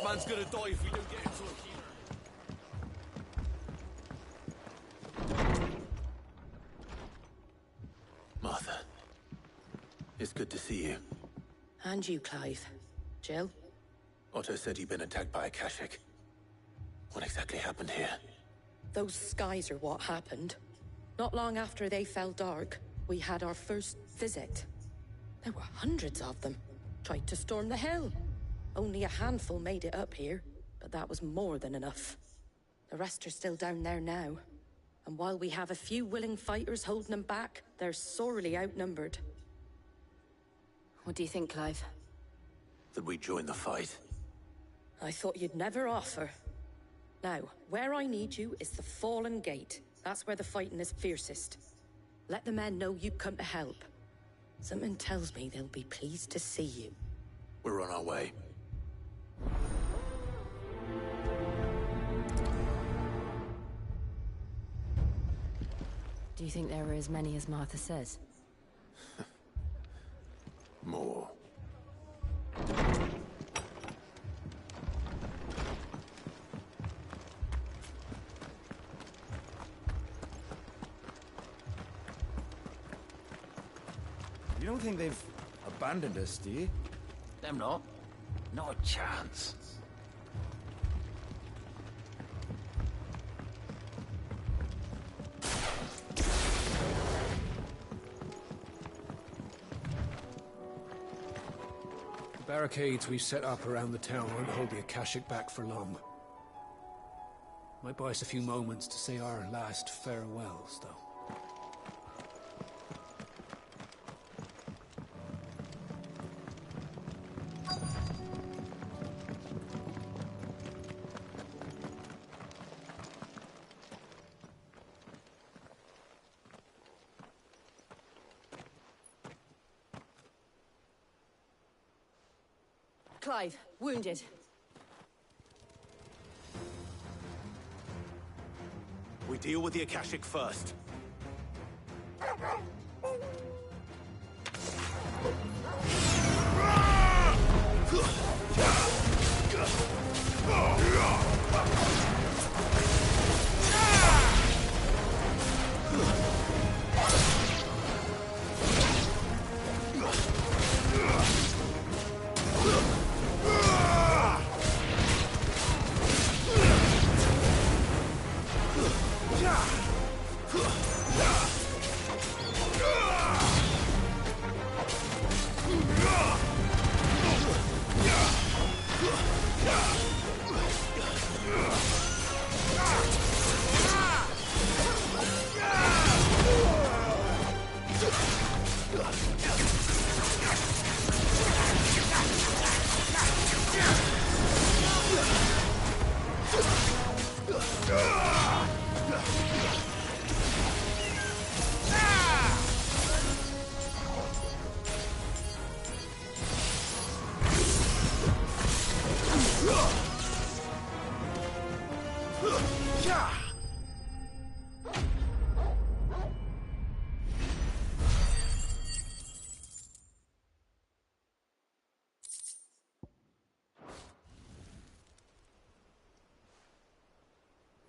This man's gonna die if we don't get into a healer. Martha. It's good to see you. And you, Clive. Jill? Otto said you'd been attacked by a Akashic. What exactly happened here? Those skies are what happened. Not long after they fell dark, we had our first visit. There were hundreds of them. Tried to storm the hill. Only a handful made it up here, but that was more than enough. The rest are still down there now. And while we have a few willing fighters holding them back, they're sorely outnumbered. What do you think, Clive? That we join the fight? I thought you'd never offer. Now, where I need you is the Fallen Gate. That's where the fighting is fiercest. Let the men know you've come to help. Something tells me they'll be pleased to see you. We're on our way. Do you think there were as many as Martha says? More. You don't think they've abandoned us, do you? Them not. Not a chance. The barricades we've set up around the town won't hold the Akashic back for long. Might buy us a few moments to say our last farewells, though. Clive, wounded. We deal with the Akashic first.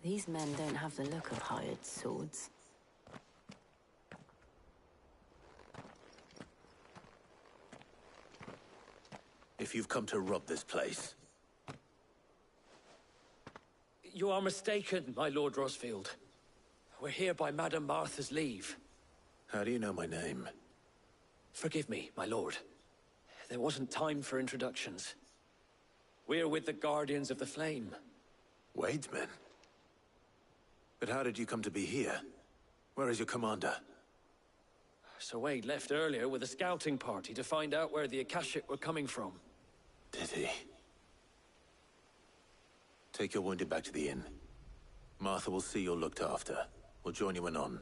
These men don't have the look of hired swords. If you've come to rob this place, You are mistaken, my Lord Rosfield. We're here by Madame Martha's leave. how do you know my name? Forgive me, my lord. There wasn't time for introductions. We're with the Guardians of the Flame. Wade's men? But how did you come to be here? Where is your commander? Sir Wade left earlier with a scouting party to find out where the Akashic were coming from. Did he? Take your wounded back to the inn. Martha will see you're looked after. We'll join you anon.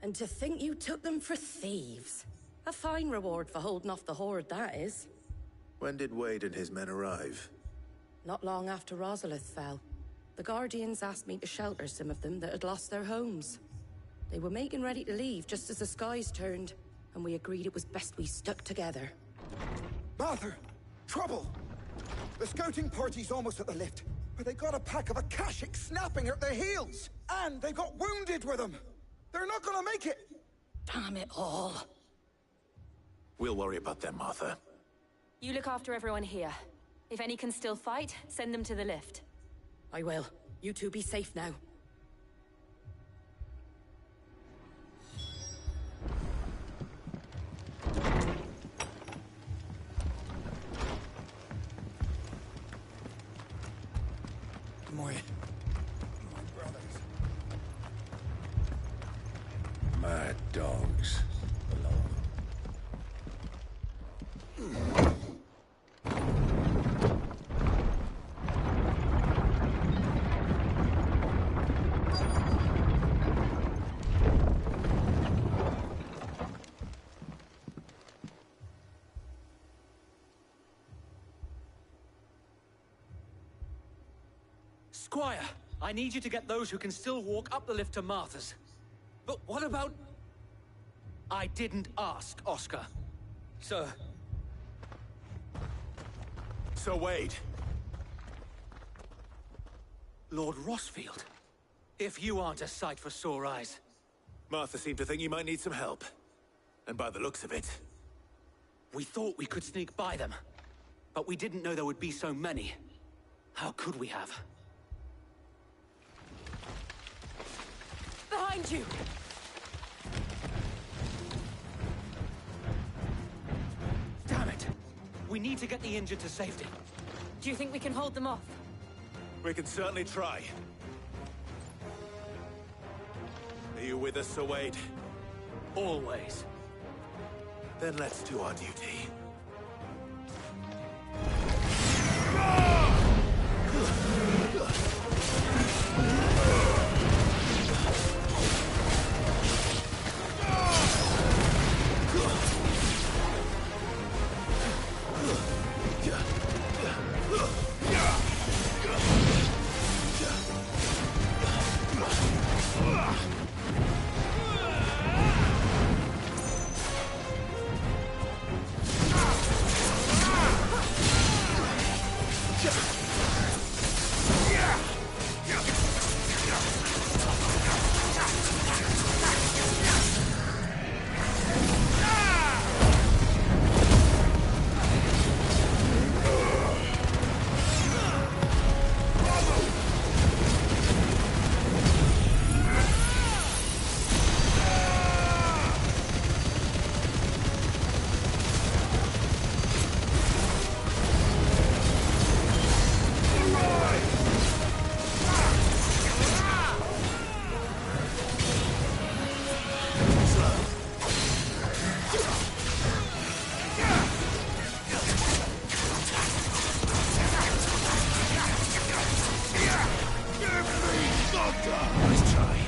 And to think you took them for thieves. A fine reward for holding off the horde, that is. When did Wade and his men arrive? Not long after Rosalith fell. The Guardians asked me to shelter some of them that had lost their homes. They were making ready to leave just as the skies turned, and we agreed it was best we stuck together. Martha! Trouble! The scouting party's almost at the lift, but they got a pack of Akashics snapping at their heels! And they've got wounded with them! They're not gonna make it! Damn it all. We'll worry about them, Martha. You look after everyone here. If any can still fight, send them to the lift. I will. You two be safe now. My brothers. Mad dogs. Squire, I need you to get those who can still walk up the lift to Martha's. But what about... I didn't ask, Oscar. Sir. So Wade. Lord Rossfield. If you aren't a sight for sore eyes. Martha seemed to think you might need some help. And by the looks of it... We thought we could sneak by them. But we didn't know there would be so many. How could we have? Behind you! Damn it! We need to get the injured to safety. Do you think we can hold them off? We can certainly try. Are you with us, Sir Wade? Always. Then let's do our duty. Nice try.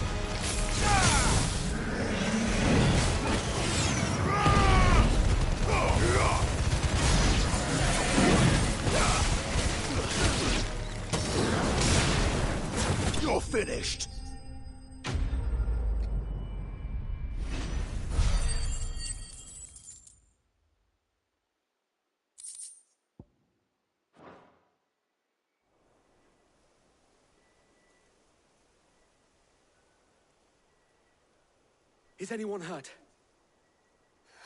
You're finished. Is anyone hurt?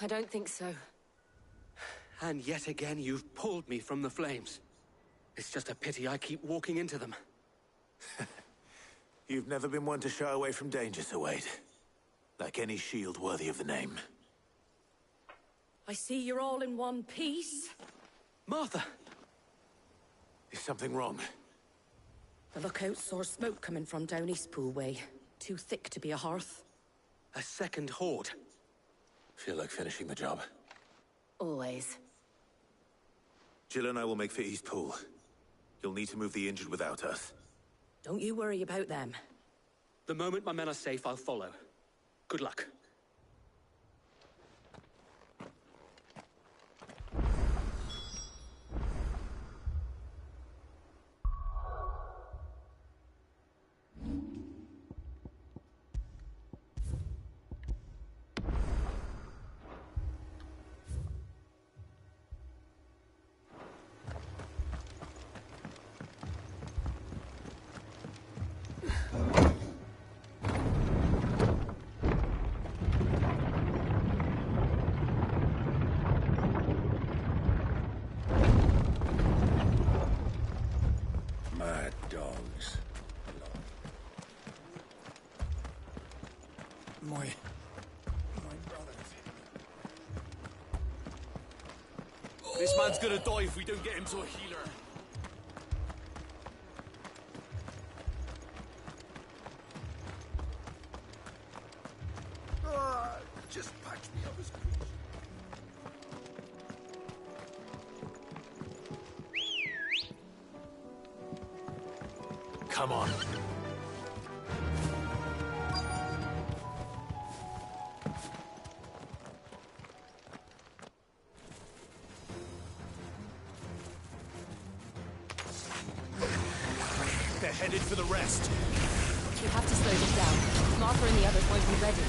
I don't think so. And yet again, you've pulled me from the flames. It's just a pity I keep walking into them. You've never been one to shy away from danger, Sir Wade. Like any shield worthy of the name. I see you're all in one piece. Martha! Is something wrong? The lookout saw smoke coming from down Eastpool way. Too thick to be a hearth. A second horde. Feel like finishing the job. Always. Jill and I will make for Eastpool. You'll need to move the injured without us. Don't you worry about them. The moment my men are safe, I'll follow. Good luck. Mad dogs. My brothers. This man's gonna die if we don't get him to a healer. Just patch me up as quick. Come on. They're headed for the rest. You have to slow them down. Martha and the others won't be ready.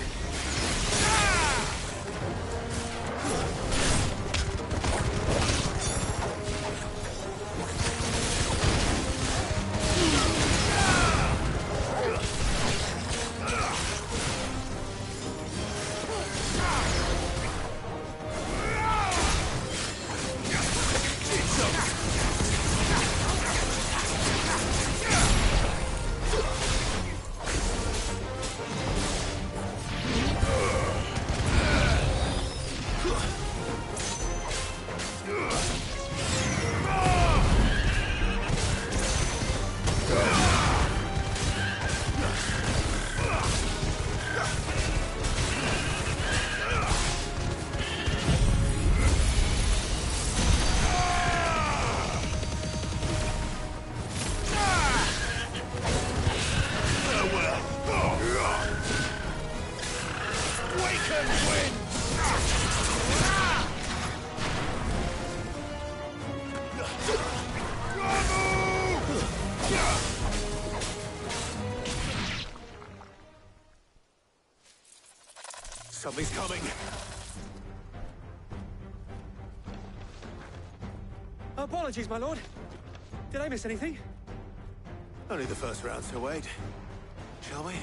Something's coming. Apologies, my lord. Did I miss anything? Only the first round, so wait. Shall we?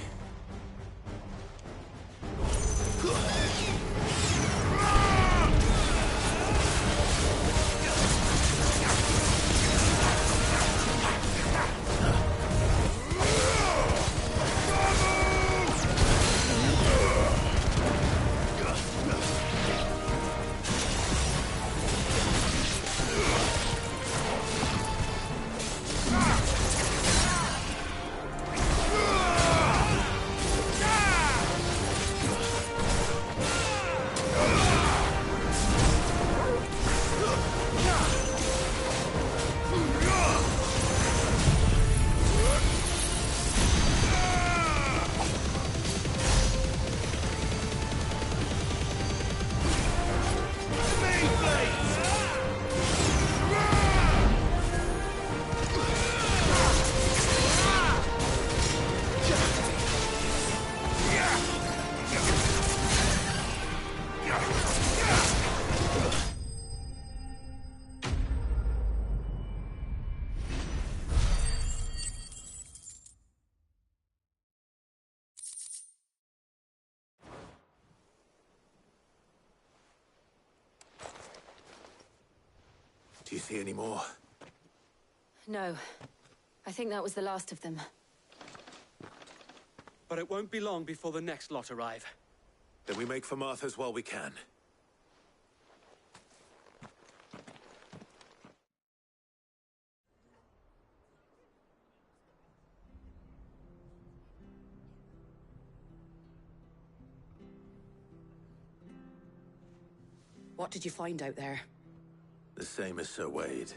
Do you see any more? No. I think that was the last of them. But it won't be long before the next lot arrive. Then we make for Martha's while we can. What did you find out there? The same as Sir Wade.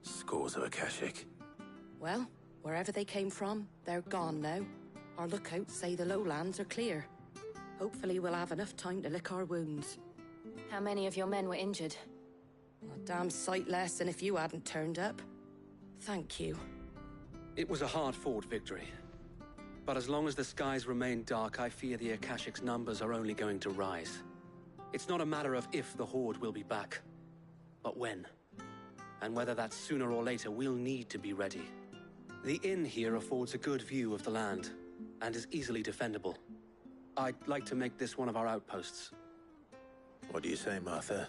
Scores of Akashic. Well, wherever they came from, they're gone now. Our lookouts say the lowlands are clear. Hopefully we'll have enough time to lick our wounds. How many of your men were injured? A damn sight less than if you hadn't turned up. Thank you. It was a hard-fought victory. But as long as the skies remain dark, I fear the Akashic's numbers are only going to rise. It's not a matter of if the Horde will be back, but when. And whether that's sooner or later, we'll need to be ready. The inn here affords a good view of the land, and is easily defendable. I'd like to make this one of our outposts. What do you say, Martha?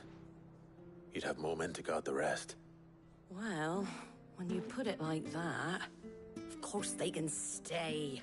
You'd have more men to guard the rest. Well, When you put it like that, of course they can stay.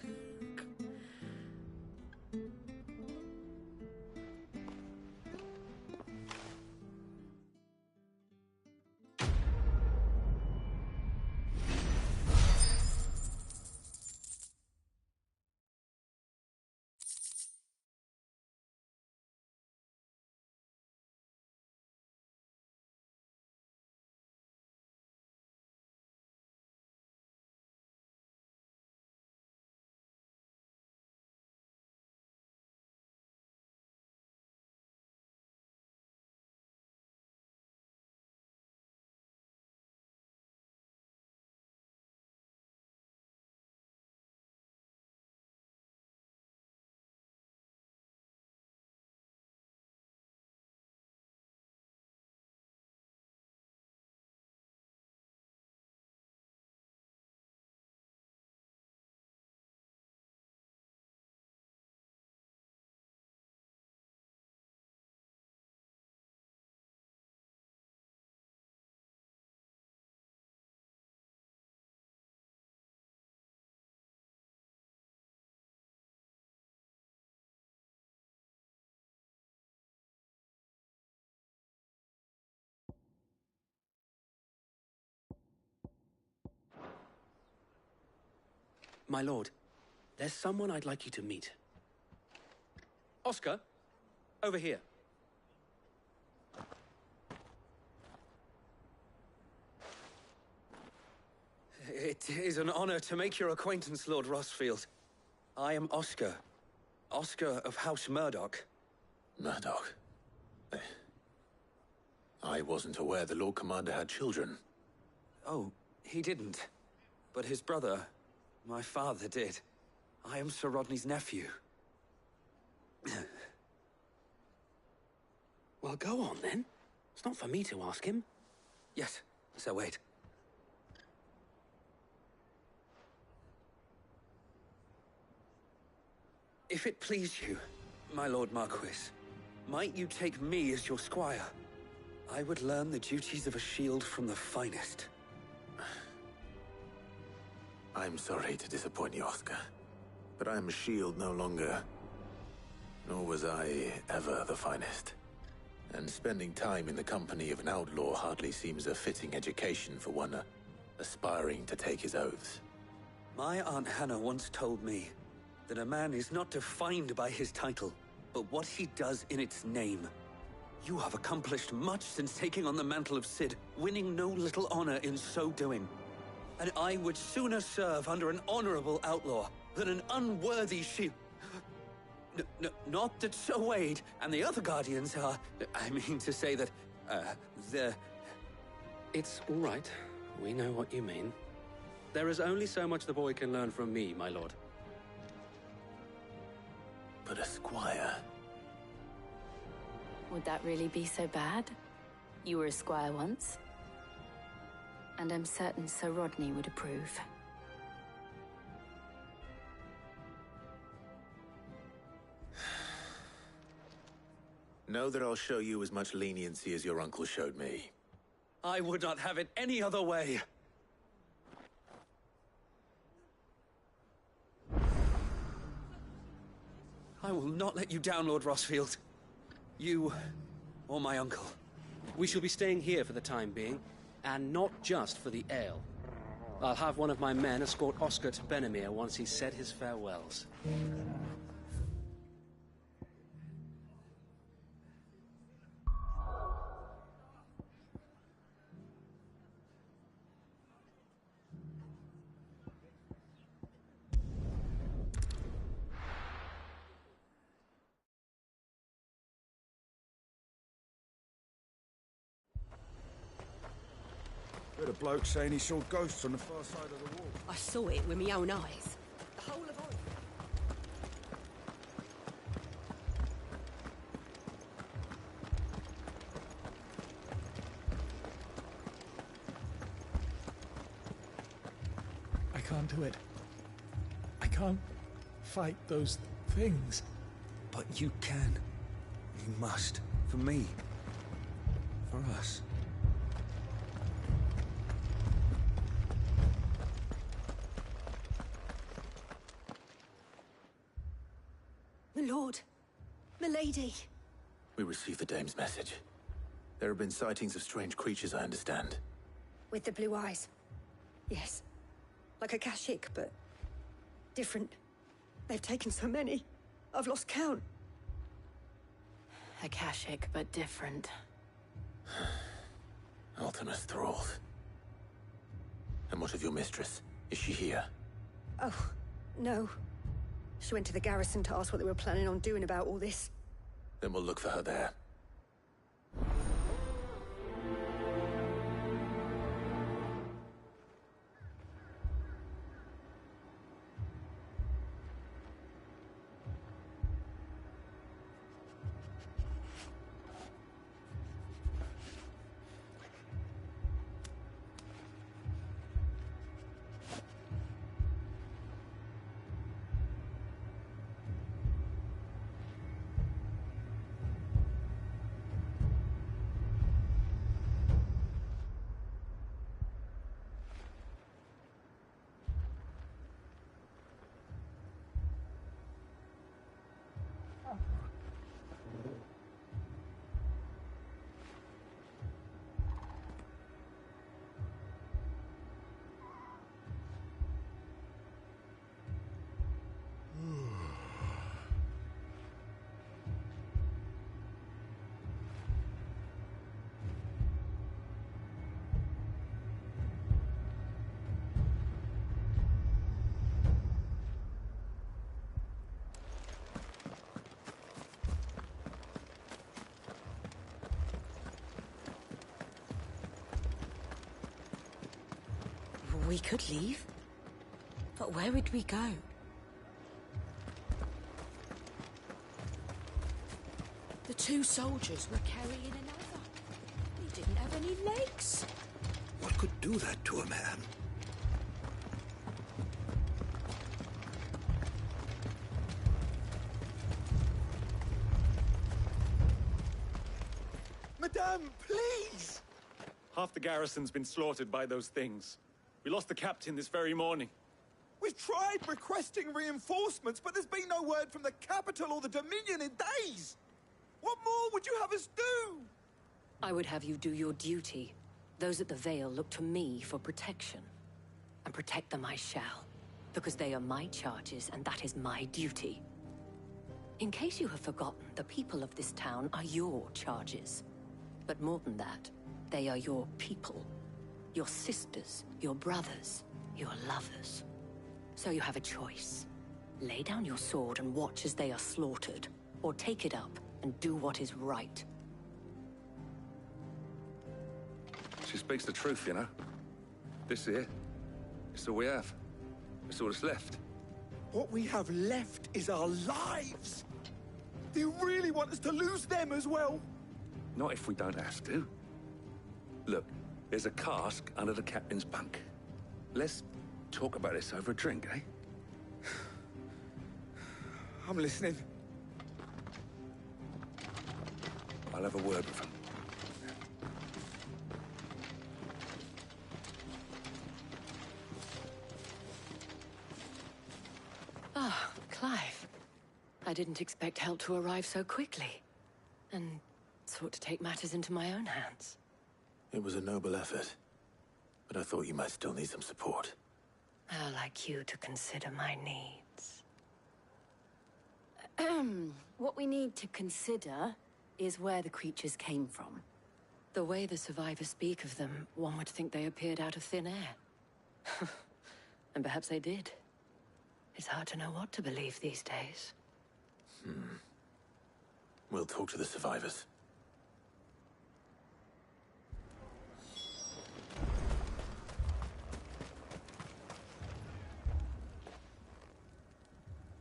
My lord, there's someone I'd like you to meet. Oscar, over here. It is an honor to make your acquaintance, Lord Rossfield. I am Oscar. Oscar of House Murdoch. Murdoch? I wasn't aware the Lord Commander had children. Oh, he didn't. But his brother, my father, did. I am Sir Rodney's nephew. Well, go on, then. It's not for me to ask him. Yes, Sir Wade. If it please you, my Lord Marquis, might you take me as your squire? I would learn the duties of a shield from the finest. I'm sorry to disappoint you, Oscar, but I am a shield no longer. Nor was I ever the finest. And spending time in the company of an outlaw hardly seems a fitting education for one aspiring to take his oaths. My Aunt Hannah once told me that a man is not defined by his title, but what he does in its name. You have accomplished much since taking on the mantle of Cid, winning no little honor in so doing. And I would sooner serve under an honorable outlaw than an unworthy shield. Not that Sir Wade and the other Guardians are... I mean to say that, they're... It's all right. We know what you mean. There is only so much the boy can learn from me, my lord. But a squire? Would that really be so bad? You were a squire once. And I'm certain Sir Rodney would approve. Know that I'll show you as much leniency as your uncle showed me. I would not have it any other way. I will not let you down, Lord Rossfield. You, or my uncle. We shall be staying here for the time being, and not just for the ale. I'll have one of my men escort Oscar to Benimir once he's said his farewells. Heard a bloke saying he saw ghosts on the far side of the wall. I saw it with my own eyes. The whole of it. I can't do it. I can't fight those things. But you can. You must. For me. For us. lord. Milady. We received the dame's message. There have been sightings of strange creatures, I understand. With the blue eyes. Yes. Like a Kashik, but different. They've taken so many. I've lost count. Akashic, but different. Ultimus thralls. And what of your mistress? Is she here? Oh, no. She went to the garrison to ask what they were planning on doing about all this. Then we'll look for her there. We could leave. But where would we go? The two soldiers were carrying another. He didn't have any legs. What could do that to a man? Madame, please! Half the garrison's been slaughtered by those things. We lost the captain this very morning. We've tried requesting reinforcements, but there's been no word from the capital or the Dominion in days! What more would you have us do? I would have you do your duty. Those at the Vale look to me for protection. And protect them I shall. Because they are my charges, and that is my duty. In case you have forgotten, the people of this town are your charges. But more than that, they are your people. Your sisters, your brothers, your lovers. So you have a choice. Lay down your sword and watch as they are slaughtered, or take it up and do what is right. She speaks the truth, you know. This here, it's all we have. It's all that's left. What we have left is our lives! Do you really want us to lose them as well? Not if we don't have to. Look, there's a cask under the captain's bunk. Let's talk about this over a drink, eh? I'm listening. I'll have a word with him. Ah, Clive. I didn't expect help to arrive so quickly. And sought to take matters into my own hands. It was a noble effort, but I thought you might still need some support. I'd like you to consider my needs. What we need to consider is where the creatures came from. The way the survivors speak of them, one would think they appeared out of thin air. And perhaps they did. It's hard to know what to believe these days. We'll talk to the survivors.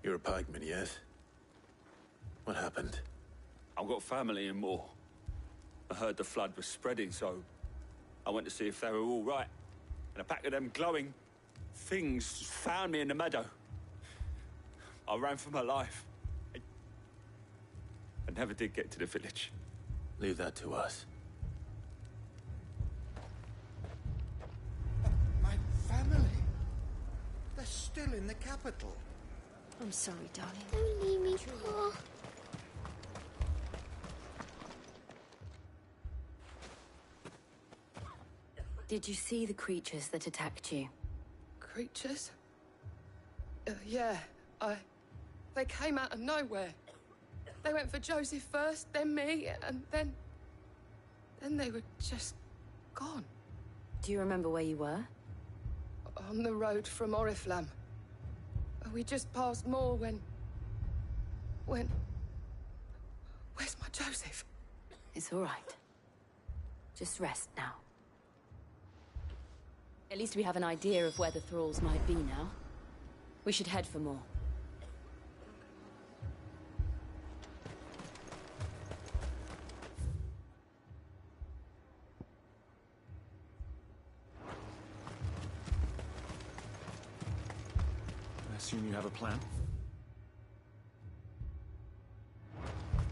You're a pikeman, yes? What happened? I've got family in Moor. I heard the flood was spreading, so I went to see if they were all right. And a pack of them glowing things found me in the meadow. I ran for my life. I never did get to the village. Leave that to us. My family? They're still in the capital. I'm sorry, darling. Don't leave me, Pa. Did you see the creatures that attacked you? Creatures? Yeah, They came out of nowhere. They went for Joseph first, then me, and then they were just gone. Do you remember where you were? On the road from Oriflamme. We just passed Moor when... Where's my Joseph? It's all right. Just rest now. At least we have an idea of where the thralls might be now. We should head for more. I assume you have a plan?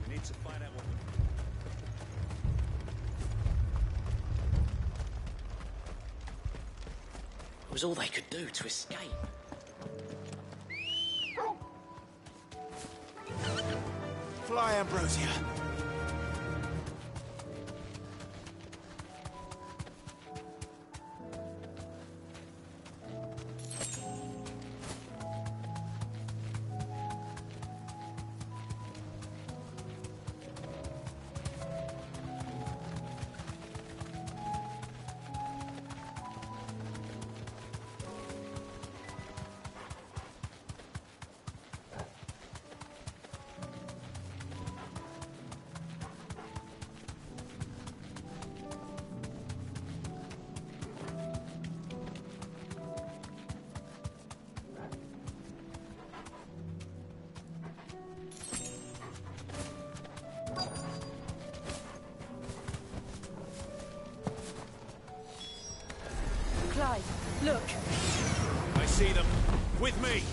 We need to find out what It was all they could do to escape. Fly, Ambrosia. Clyde, look! I see them. With me!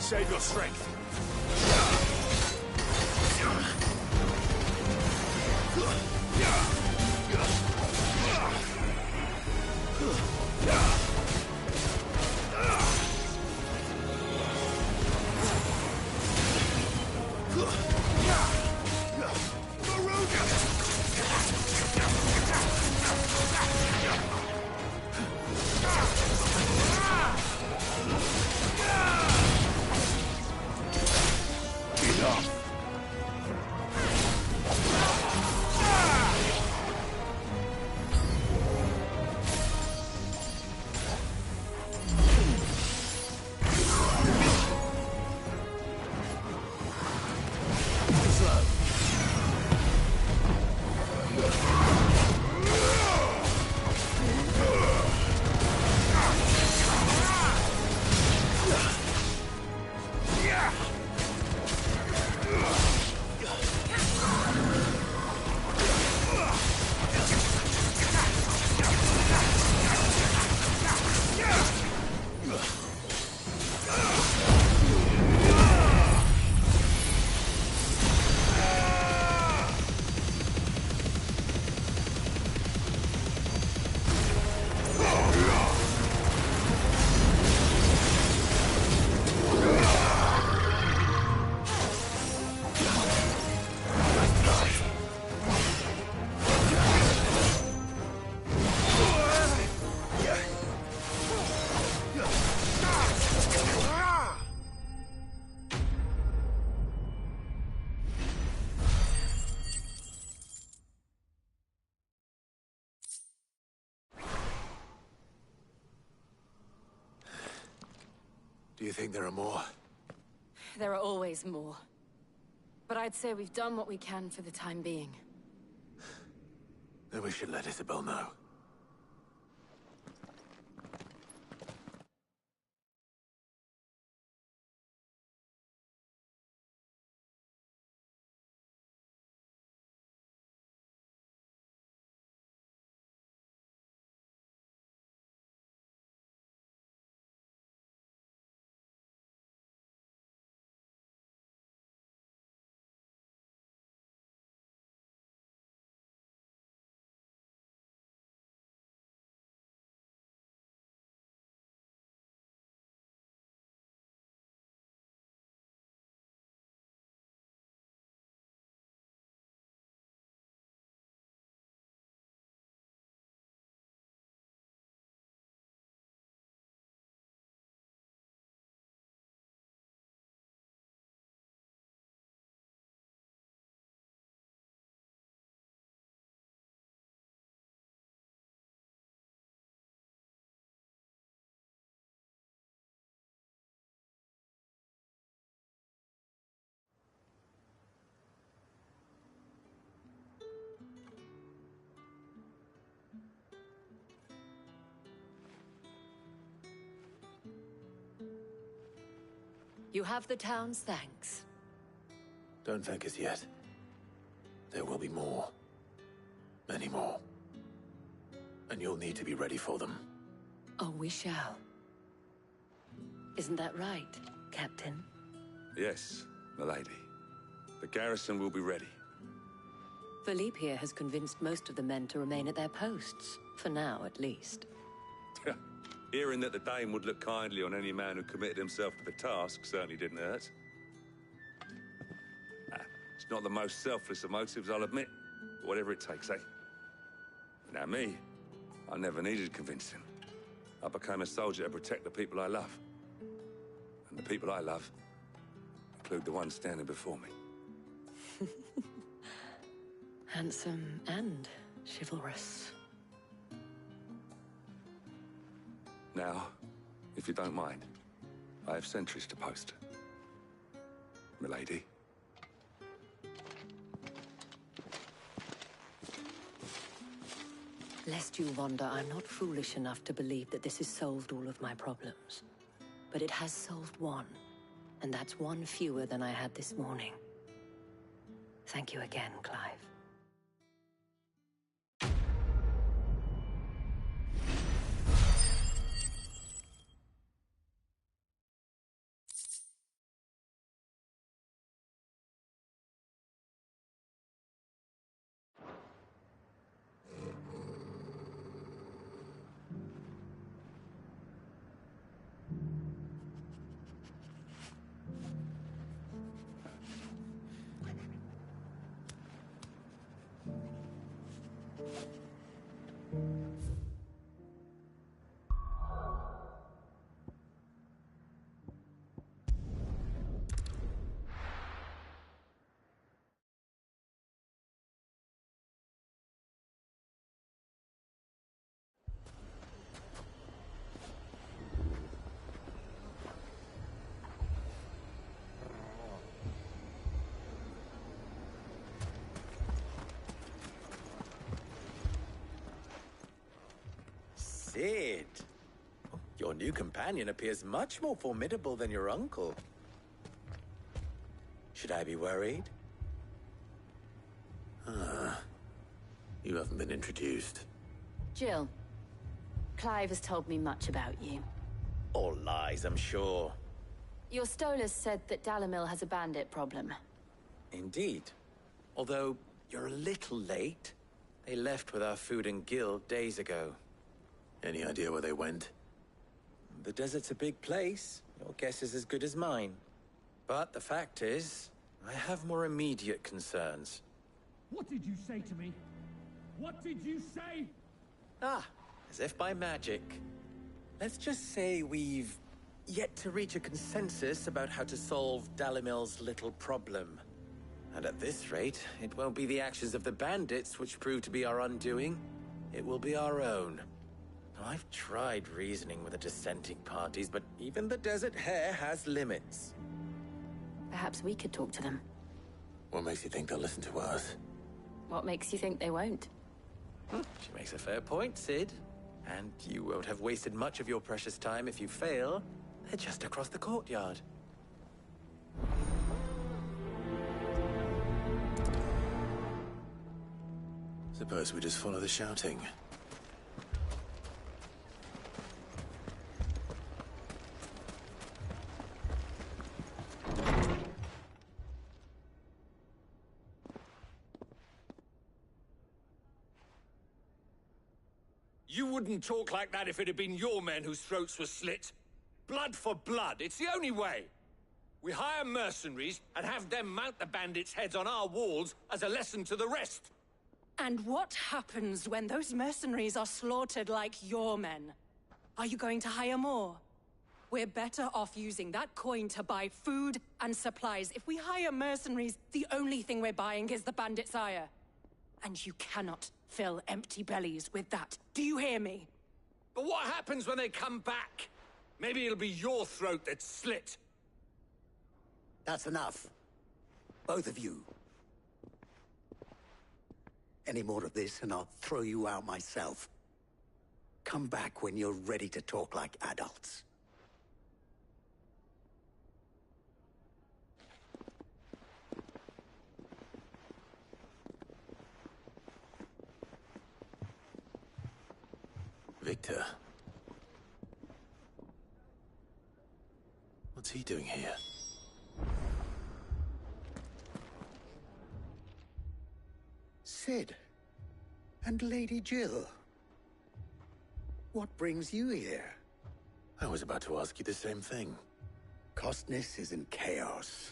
Save your strength. Do you think there are more? There are always more. But I'd say we've done what we can for the time being. we should let Isabel know. You have the town's thanks. Don't thank us yet. There will be more. Many more. And you'll need to be ready for them. Oh, we shall. Isn't that right, Captain? Yes, milady. The garrison will be ready. Philippe here has convinced most of the men to remain at their posts. For now, at least. Hearing that the Dane would look kindly on any man who committed himself to the task certainly didn't hurt. It's not the most selfless of motives, I'll admit. But whatever it takes, eh? Now me, I never needed convincing. I became a soldier to protect the people I love. And the people I love include the ones standing before me. Handsome and chivalrous. Now, if you don't mind, I have sentries to post. Milady. Lest you wonder, I'm not foolish enough to believe that this has solved all of my problems. But it has solved one, and that's one fewer than I had this morning. Thank you again, Clive. Sid! Your new companion appears much more formidable than your uncle. Should I be worried? You haven't been introduced. Jill, Clive has told me much about you. All lies, I'm sure. Your Stolas said that Dalimil has a bandit problem. Indeed. Although, you're a little late. They left with our food and guild days ago. Any idea where they went? The desert's a big place. Your guess is as good as mine. But the fact is, I have more immediate concerns. What did you say to me? What did you say? As if by magic. Let's just say we've yet to reach a consensus about how to solve Dalimil's little problem. And at this rate, it won't be the actions of the bandits which prove to be our undoing. It will be our own. I've tried reasoning with the dissenting parties, but even the Desert Hare has limits. Perhaps we could talk to them. What makes you think they'll listen to us? What makes you think they won't? She makes a fair point, Sid. And you won't have wasted much of your precious time if you fail. They're just across the courtyard. Suppose we just follow the shouting. You wouldn't talk like that if it had been your men whose throats were slit. Blood for blood, it's the only way. We hire mercenaries and have them mount the bandits' heads on our walls as a lesson to the rest. And what happens when those mercenaries are slaughtered like your men? Are you going to hire more? We're better off using that coin to buy food and supplies. If we hire mercenaries, the only thing we're buying is the bandits' ire. And you cannot fill empty bellies with that. Do you hear me? But what happens when they come back? Maybe it'll be your throat that's slit. That's enough. Both of you. Any more of this and I'll throw you out myself. Come back when you're ready to talk like adults. Victor. What's he doing here? Sid. And Lady Jill. What brings you here? I was about to ask you the same thing. Costness is in chaos,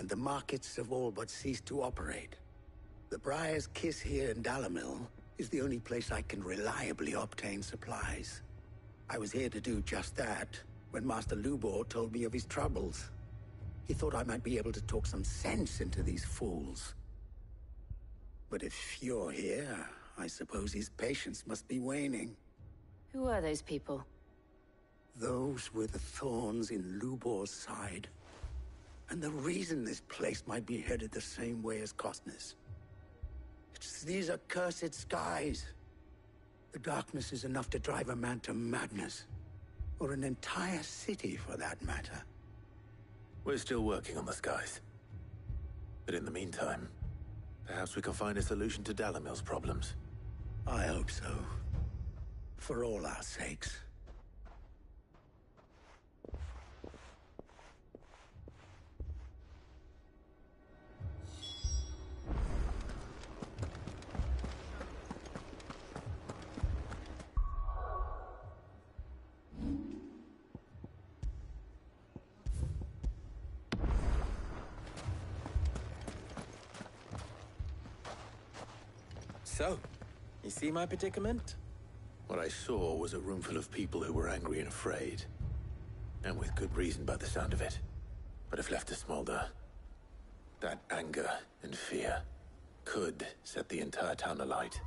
and the markets have all but ceased to operate. The Briar's Kiss here in Dalamil is the only place I can reliably obtain supplies. I was here to do just that when Master Lubor told me of his troubles. He thought I might be able to talk some sense into these fools. But if you're here, I suppose his patience must be waning. Who are those people? Those were the thorns in Lubor's side. And the reason this place might be headed the same way as Costness. It's these accursed skies. The darkness is enough to drive a man to madness. Or an entire city, for that matter. We're still working on the skies. But in the meantime, perhaps we can find a solution to Dalamil's problems. I hope so. For all our sakes. So, you see my predicament? What I saw was a room full of people who were angry and afraid. And with good reason by the sound of it. But if left to smolder, that anger and fear could set the entire town alight.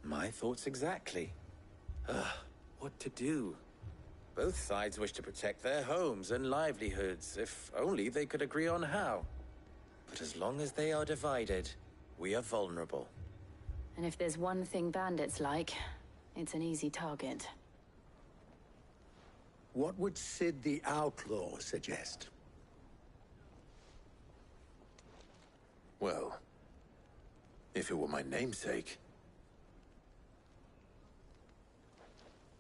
My thoughts exactly. What to do? Both sides wish to protect their homes and livelihoods, if only they could agree on how. But as long as they are divided, we are vulnerable. And if there's one thing bandits like, it's an easy target. What would Sid the Outlaw suggest? Well, if it were my namesake,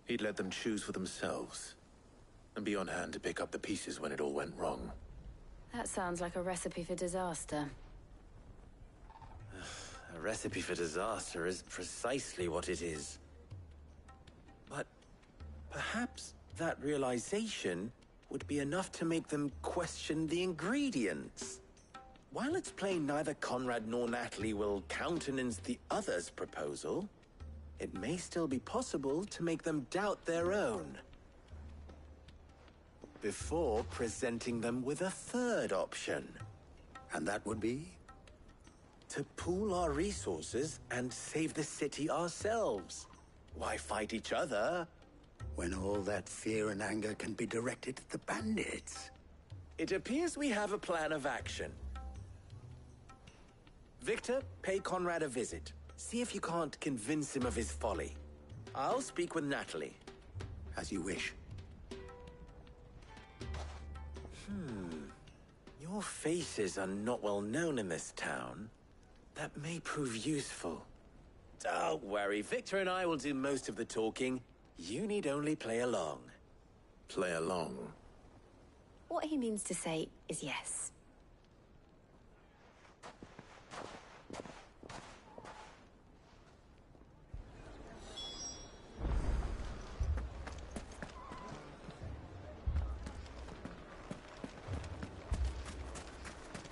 he'd let them choose for themselves, and be on hand to pick up the pieces when it all went wrong. That sounds like a recipe for disaster. A recipe for disaster is precisely what it is. But perhaps that realization would be enough to make them question the ingredients. While it's plain neither Conrad nor Natalie will countenance the other's proposal, it may still be possible to make them doubt their own. Before presenting them with a third option. And that would be? To pool our resources and save the city ourselves. Why fight each other? When all that fear and anger can be directed at the bandits. It appears we have a plan of action. Victor, pay Conrad a visit. See if you can't convince him of his folly. I'll speak with Natalie. As you wish. Your faces are not well known in this town. That may prove useful. Don't worry, Victor and I will do most of the talking. You need only play along. Play along? What he means to say is yes.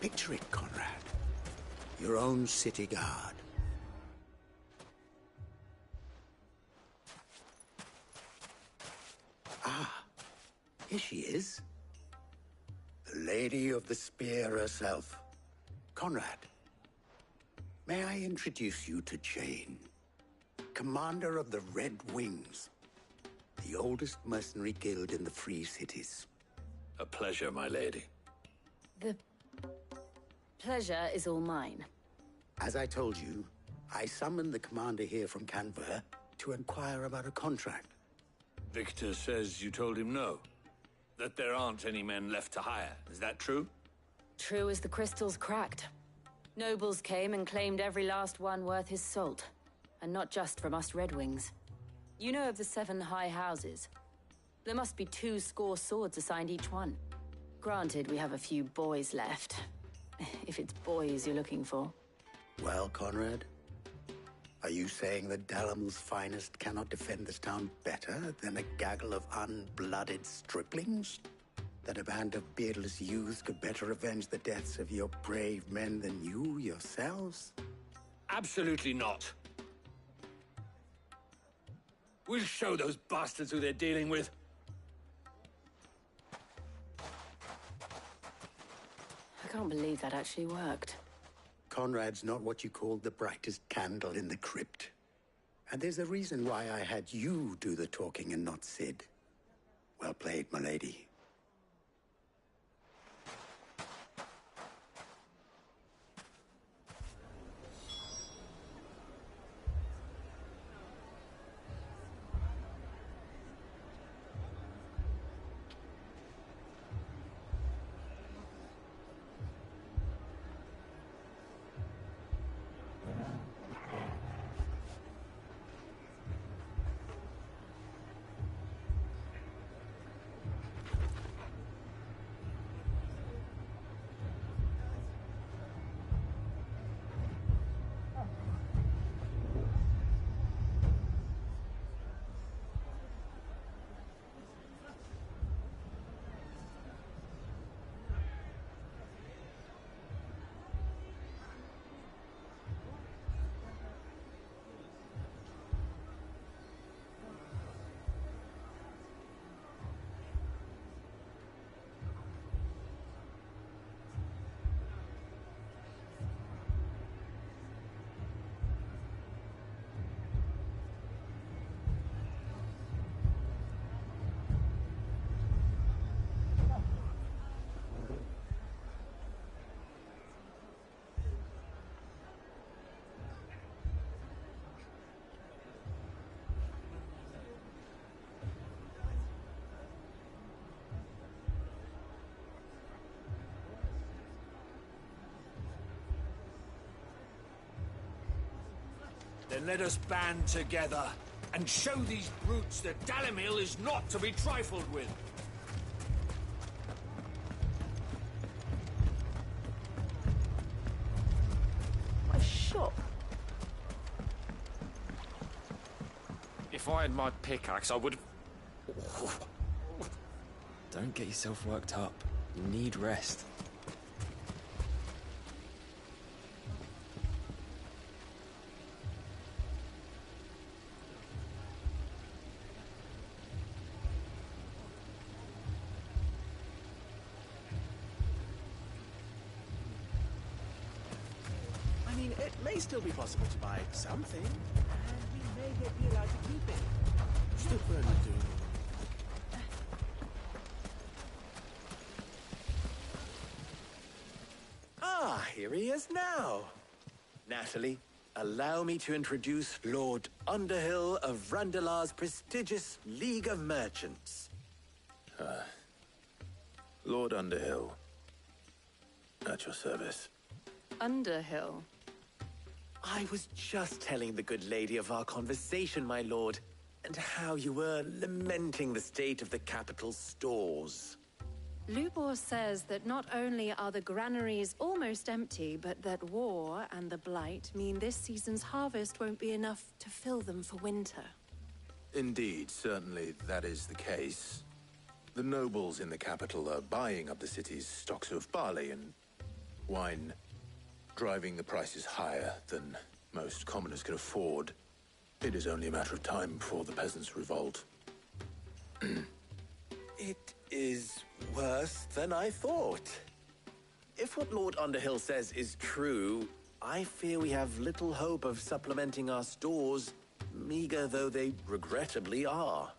Picture it, Conrad. Your own city guard. Ah, here she is. The Lady of the Spear herself. Conrad, may I introduce you to Jane, commander of the Red Wings, the oldest mercenary guild in the Free Cities. A pleasure, my lady. The pleasure is all mine. As I told you, I summoned the commander here from Canver to inquire about a contract. Victor says you told him no. That there aren't any men left to hire. Is that true? True as the crystals cracked. Nobles came and claimed every last one worth his salt. And not just from us Red Wings. You know of the 7 high houses. There must be 2 swords assigned each one. Granted, we have a few boys left. If it's boys you're looking for. Well, Conrad, are you saying that Dalamil's finest cannot defend this town better than a gaggle of unblooded striplings? That a band of beardless youths could better avenge the deaths of your brave men than you yourselves? Absolutely not. We'll show those bastards who they're dealing with. I can't believe that actually worked. Conrad's not what you called the brightest candle in the crypt. And there's a reason why I had you do the talking and not Sid. Well played, my lady. Then let us band together and show these brutes that Dalimil is not to be trifled with. My shop. If I had my pickaxe, I would have... Don't get yourself worked up. You need rest. I mean, it may still be possible to buy something, and we may yet be allowed to keep it. Still burn the doom. Ah, here he is now. Natalie, allow me to introduce Lord Underhill of Randalar's prestigious League of Merchants. Lord Underhill. At your service. Underhill? I was just telling the good lady of our conversation, my lord, and how you were lamenting the state of the capital's stores. Lubor says that not only are the granaries almost empty, but that war and the Blight mean this season's harvest won't be enough to fill them for winter. Indeed, certainly that is the case. The nobles in the capital are buying up the city's stocks of barley and wine, driving the prices higher than most commoners can afford. It is only a matter of time before the peasants revolt. It is worse than I thought. If what Lord Underhill says is true, I fear we have little hope of supplementing our stores, meager though they regrettably are.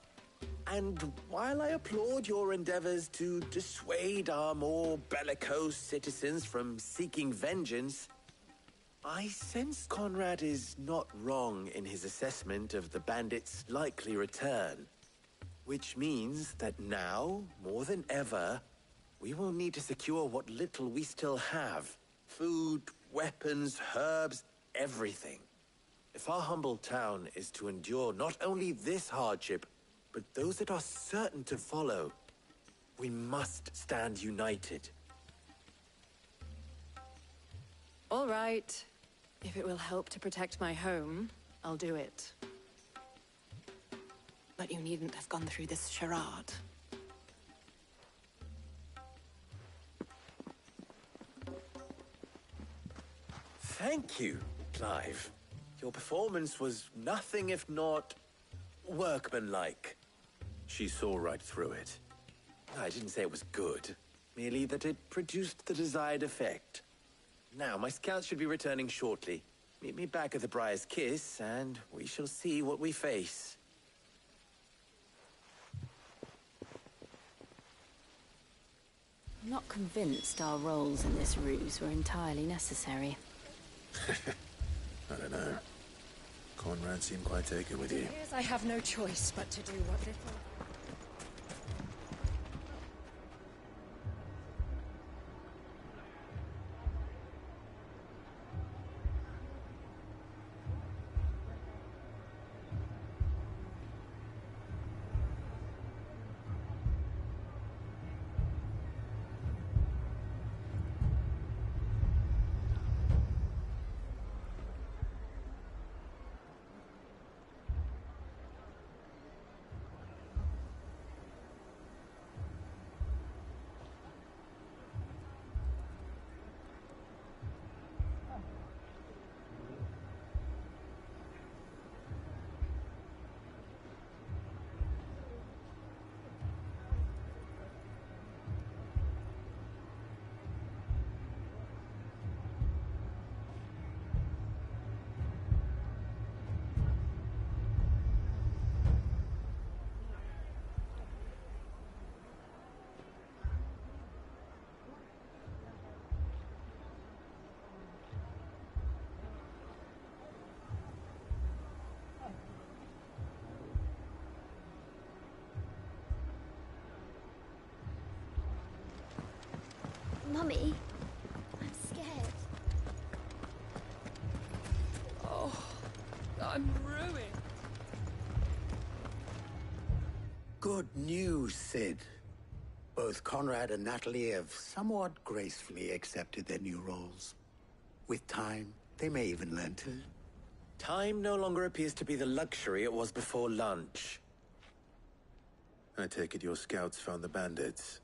And while I applaud your endeavors to dissuade our more bellicose citizens from seeking vengeance, I sense Conrad is not wrong in his assessment of the bandits' likely return. Which means that now, more than ever, we will need to secure what little we still have. Food, weapons, herbs, everything. If our humble town is to endure not only this hardship, but those that are certain to follow, we must stand united. All right. If it will help to protect my home, I'll do it. But you needn't have gone through this charade. Thank you, Clive. Your performance was nothing if not workmanlike. She saw right through it. I didn't say it was good, merely that it produced the desired effect. Now, my scouts should be returning shortly. Meet me back at the Briar's Kiss, and we shall see what we face. I'm not convinced our roles in this ruse were entirely necessary. I don't know. Conrad seemed quite taken with you. It appears I have no choice but to do what little... Mummy, I'm scared. Oh, I'm ruined. Good news, Sid. Both Conrad and Natalie have somewhat gracefully accepted their new roles. With time, they may even learn to... Time no longer appears to be the luxury it was before lunch. I take it your scouts found the bandits.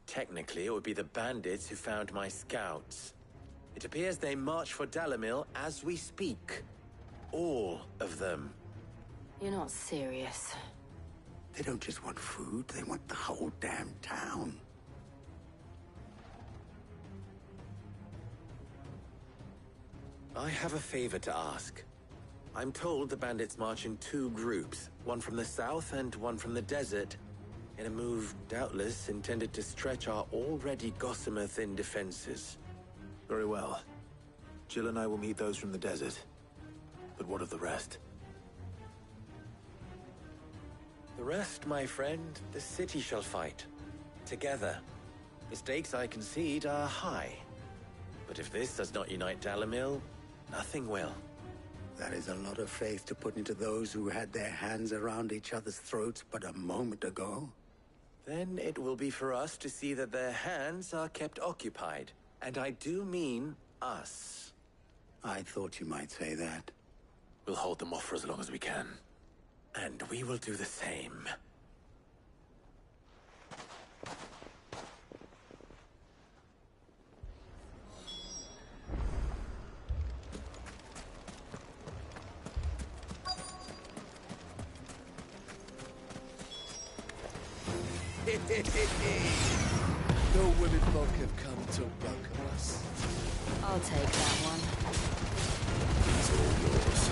Technically, it would be the bandits who found my scouts. It appears they march for Dalimil as we speak. All of them. You're not serious. They don't just want food, they want the whole damn town. I have a favor to ask. I'm told the bandits march in two groups, one from the south and one from the desert, in a move doubtless intended to stretch our already gossamer-thin defenses. Very well. Jill and I will meet those from the desert. But what of the rest? The rest, my friend, the city shall fight. Together. The stakes, I concede, are high. But if this does not unite Dalimil, nothing will. That is a lot of faith to put into those who had their hands around each other's throats but a moment ago. Then it will be for us to see that their hands are kept occupied. And I do mean us. I thought you might say that. We'll hold them off for as long as we can. And we will do the same. The women folk have come to welcome us. I'll take that one. It's all yours.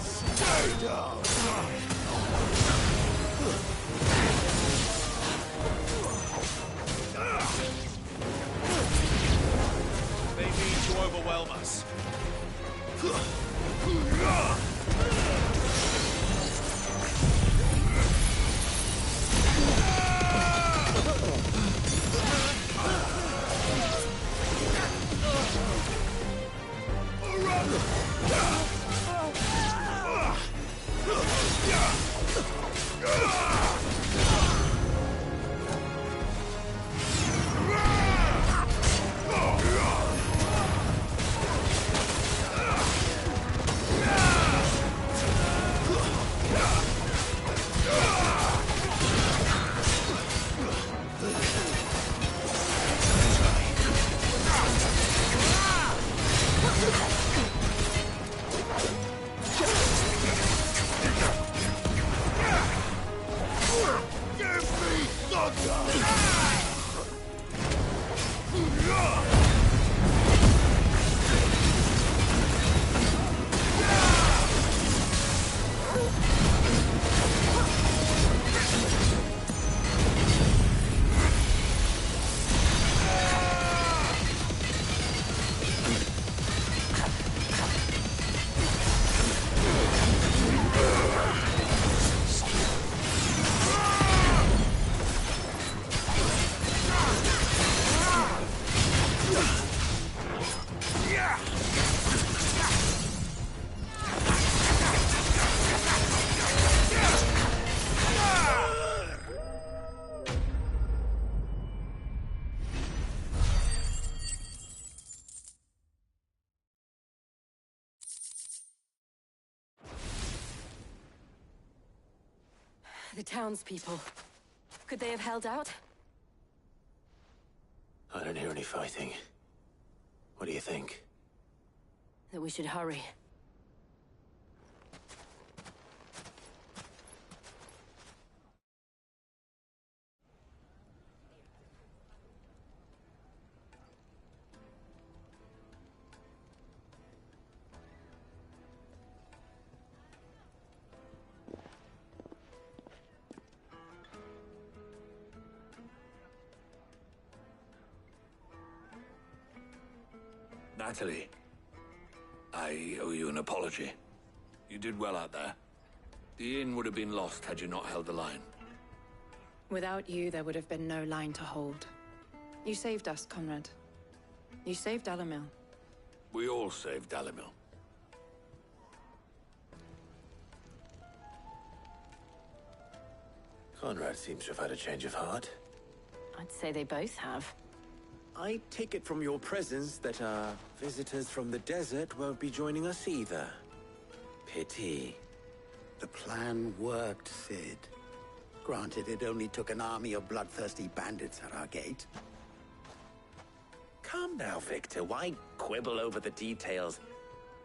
Stay down. They mean to overwhelm us. The townspeople. Could they have held out? I don't hear any fighting. What do you think? That we should hurry. Natalie, I owe you an apology. You did well out there. The inn would have been lost had you not held the line. Without you, there would have been no line to hold. You saved us, Conrad. You saved Dalimil. We all saved Dalimil. Conrad seems to have had a change of heart. I'd say they both have. I take it from your presence that our visitors from the desert won't be joining us either. Pity. The plan worked, Sid. Granted, it only took an army of bloodthirsty bandits at our gate. Come now, Victor. Why quibble over the details?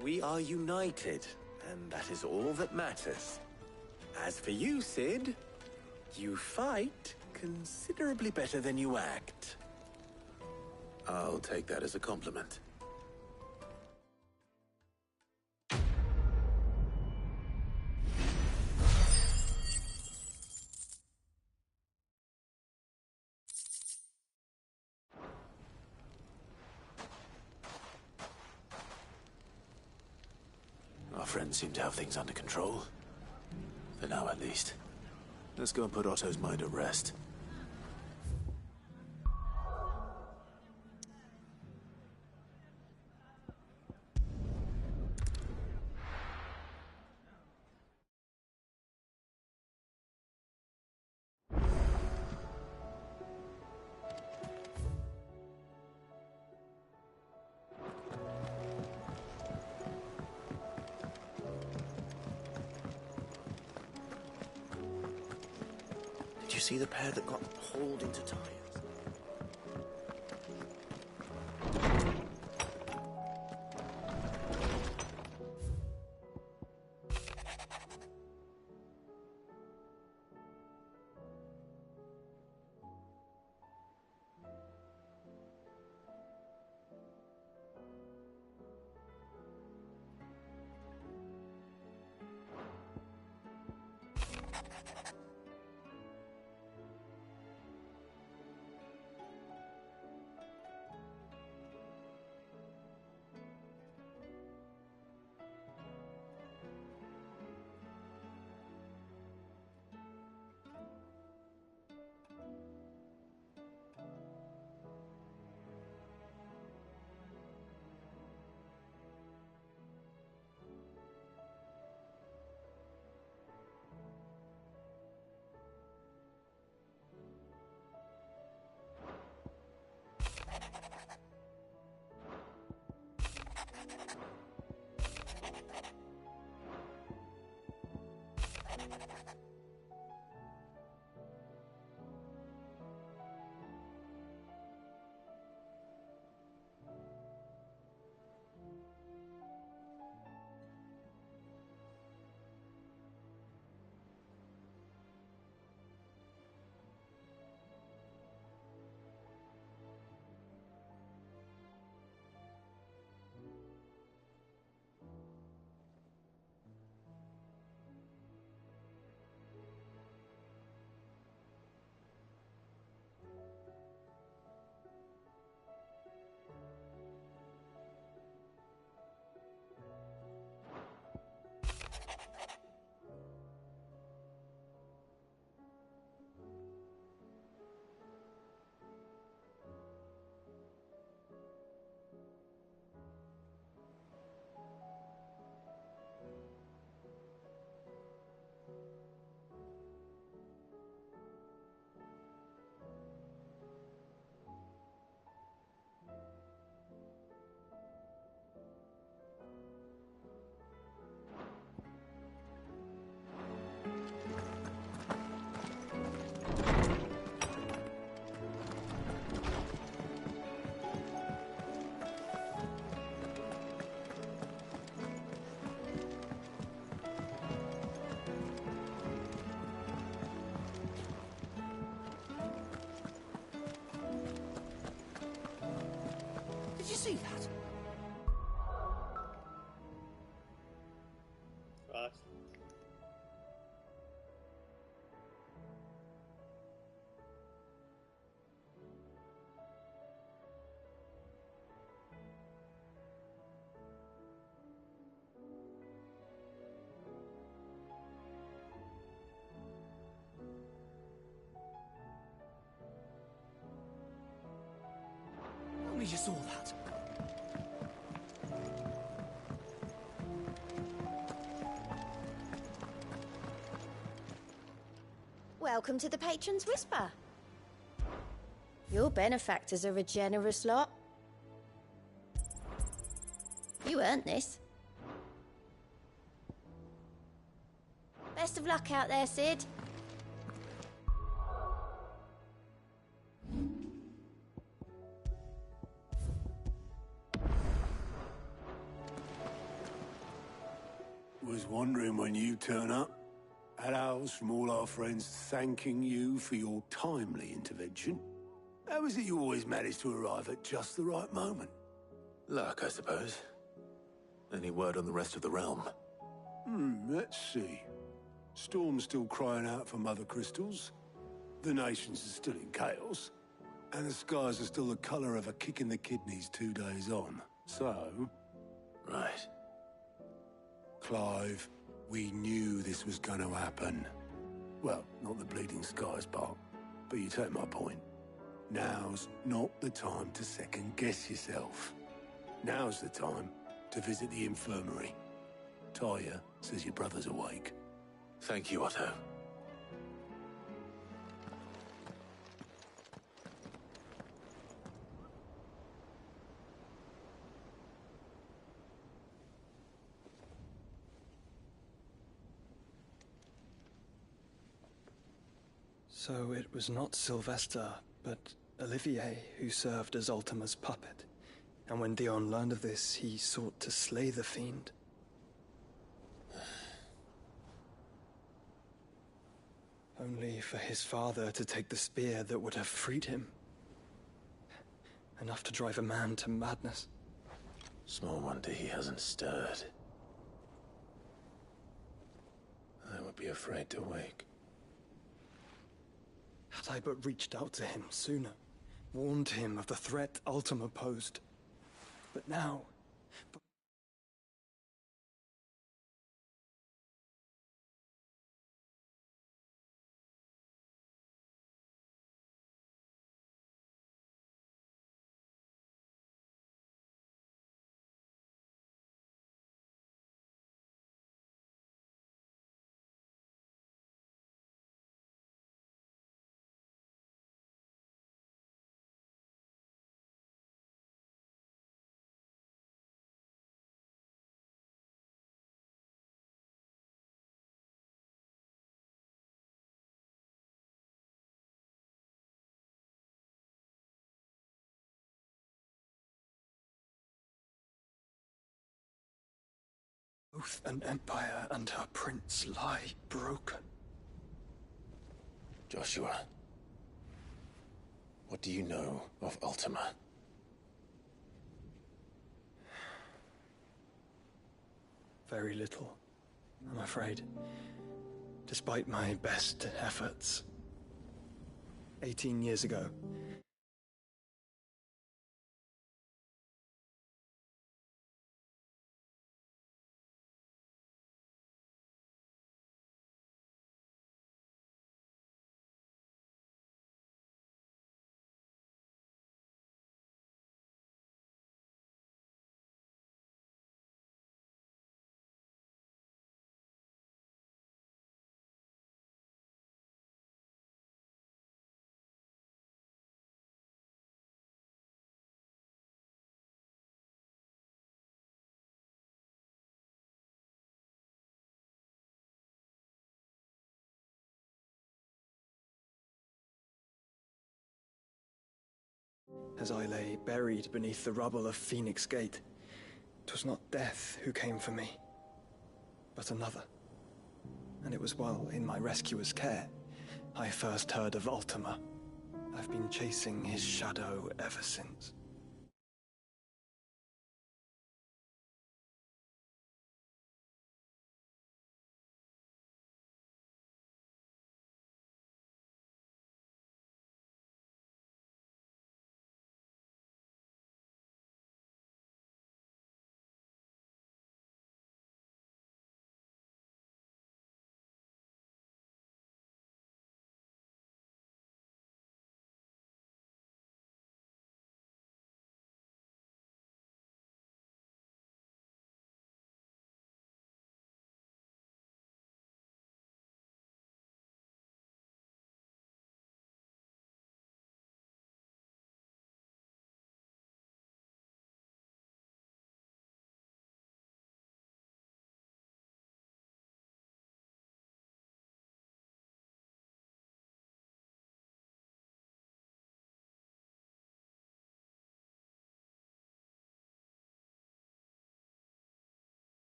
We are united, and that is all that matters. As for you, Sid, you fight considerably better than you act. I'll take that as a compliment. friends seem to have things under control. For now, at least. Let's go and put Otto's mind at rest. Did you see the pair that got hauled into tires? Did you see that? Right. Tell me you saw that. Welcome to the Patron's Whisper. Your benefactors are a generous lot. You earned this. Best of luck out there, Sid. Was wondering when you turn up. Had owls from all our friends thanking you for your timely intervention. How is it you always manage to arrive at just the right moment? Luck, I suppose. Any word on the rest of the realm? Let's see. Storm's still crying out for Mother Crystals. The nations are still in chaos. And the skies are still the color of a kick in the kidneys 2 days on. So... Right. Clive, we knew this was going to happen. Well, not the bleeding skies part, but you take my point. Now's not the time to second-guess yourself. Now's the time to visit the infirmary. Talia says your brother's awake. Thank you, Otto. So it was not Sylvester, but Olivier who served as Ultima's puppet. And when Dion learned of this, he sought to slay the fiend. Only for his father to take the spear that would have freed him. Enough to drive a man to madness. Small wonder he hasn't stirred. I would be afraid to wake. Had I but reached out to him sooner, warned him of the threat Ultima posed. But now... both an empire and her prince lie broken. Joshua, what do you know of Ultima? Very little, I'm afraid. Despite my best efforts. 18 years ago, as I lay buried beneath the rubble of Phoenix Gate, 'twas not death who came for me, but another. And it was while in my rescuer's care I first heard of Ultima. I've been chasing his shadow ever since.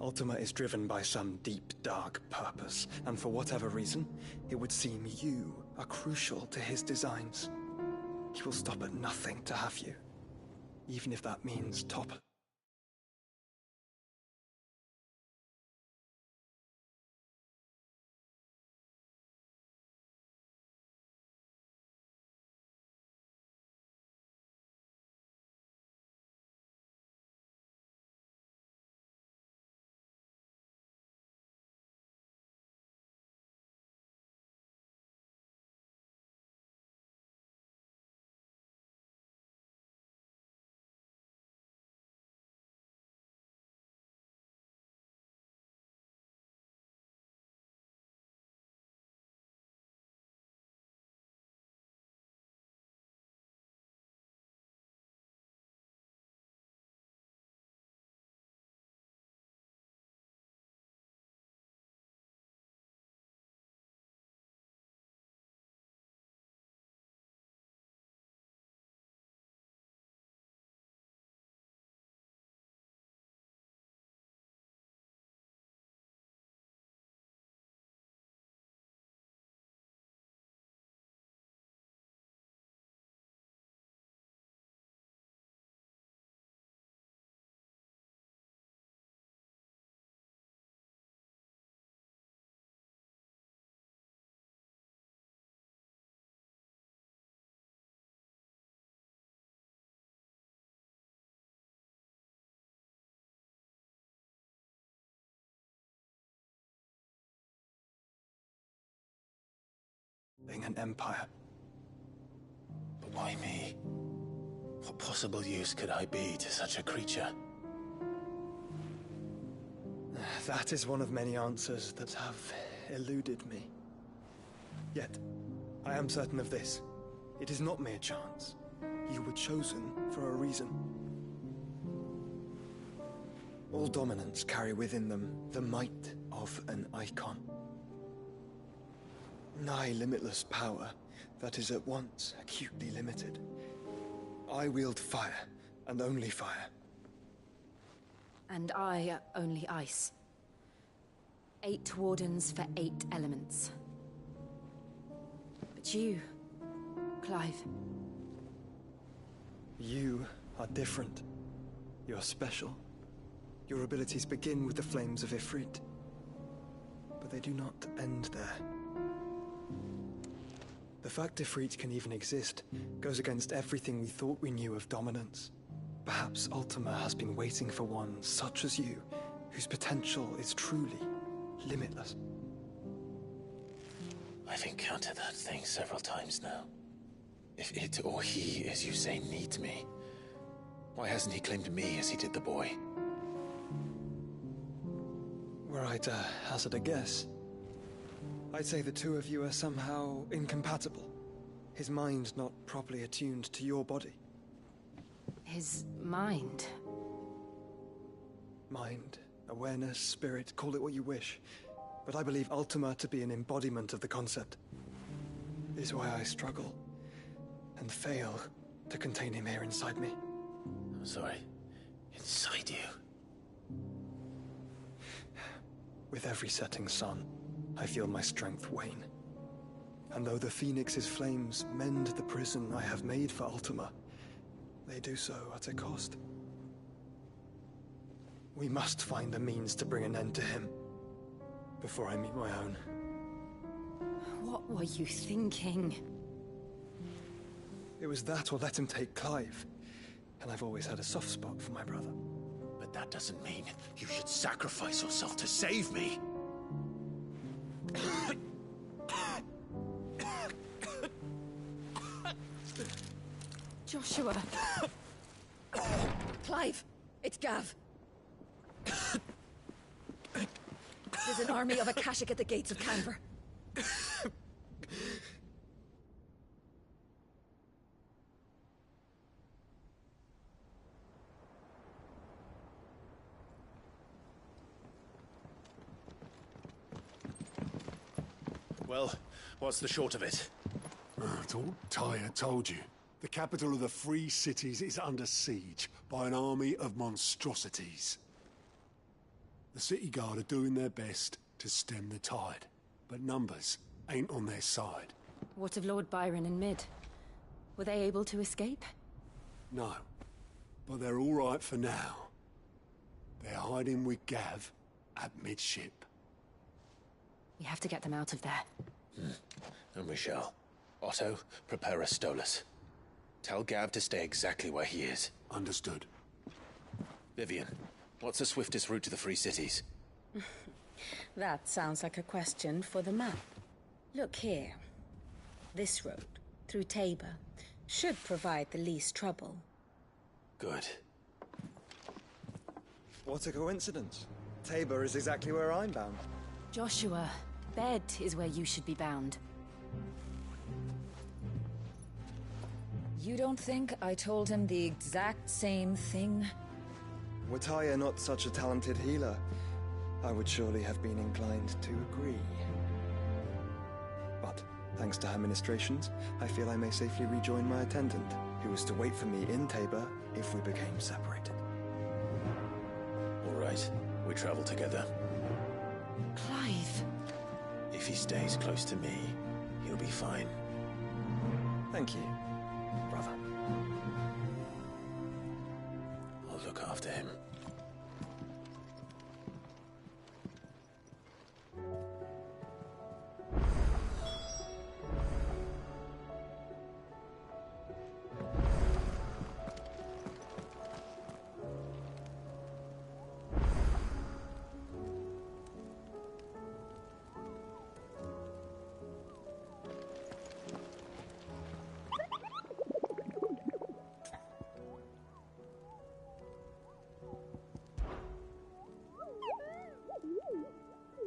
Ultima is driven by some deep, dark purpose, and for whatever reason, it would seem you are crucial to his designs. He will stop at nothing to have you, even if that means toppling. An empire. But why me? What possible use could I be to such a creature? That is one of many answers that have eluded me. Yet, I am certain of this. It is not mere chance. You were chosen for a reason. All dominants carry within them the might of an icon. Nigh limitless power that is at once acutely limited. I wield fire, and only fire. And I only ice. 8 wardens for 8 elements. But you, Clive. You are different. You're special. Your abilities begin with the flames of Ifrit. But they do not end there. The fact Ifrit can even exist goes against everything we thought we knew of dominance. Perhaps Ultima has been waiting for one such as you, whose potential is truly limitless. I've encountered that thing several times now. If it or he, as you say, needs me, why hasn't he claimed me as he did the boy? Were I to hazard a guess, I'd say the two of you are somehow incompatible. His mind not properly attuned to your body. His mind? Mind, awareness, spirit, call it what you wish. But I believe Ultima to be an embodiment of the concept. It is why I struggle and fail to contain him here inside me. I'm sorry. Inside you? With every setting sun, I feel my strength wane. And though the Phoenix's flames mend the prison I have made for Ultima, they do so at a cost. We must find a means to bring an end to him before I meet my own. What were you thinking? It was that or let him take Clive. And I've always had a soft spot for my brother. But that doesn't mean you should sacrifice yourself to save me. Joshua. Clive, it's Gav. There's an army of Akashic at the gates of Canver. Well, what's the short of it? I thought Tyre told you. The capital of the Free Cities is under siege by an army of monstrosities. The City Guard are doing their best to stem the tide, but numbers ain't on their side. What of Lord Byron and Mid? Were they able to escape? No, but they're all right for now. They're hiding with Gav at midship. We have to get them out of there. And we shall. Otto, prepare a Stolas. Tell Gav to stay exactly where he is. Understood. Vivian, what's the swiftest route to the Free Cities? That sounds like a question for the map. Look here. This road, through Tabor, should provide the least trouble. Good. What a coincidence. Tabor is exactly where I'm bound. Joshua, Bed is where you should be bound. You don't think I told him the exact same thing? Were Tyre not such a talented healer, I would surely have been inclined to agree. But, thanks to her ministrations, I feel I may safely rejoin my attendant, who was to wait for me in Tabor if we became separated. All right, we travel together. Clive. If he stays close to me, he'll be fine. Thank you, brother. I'll look after him.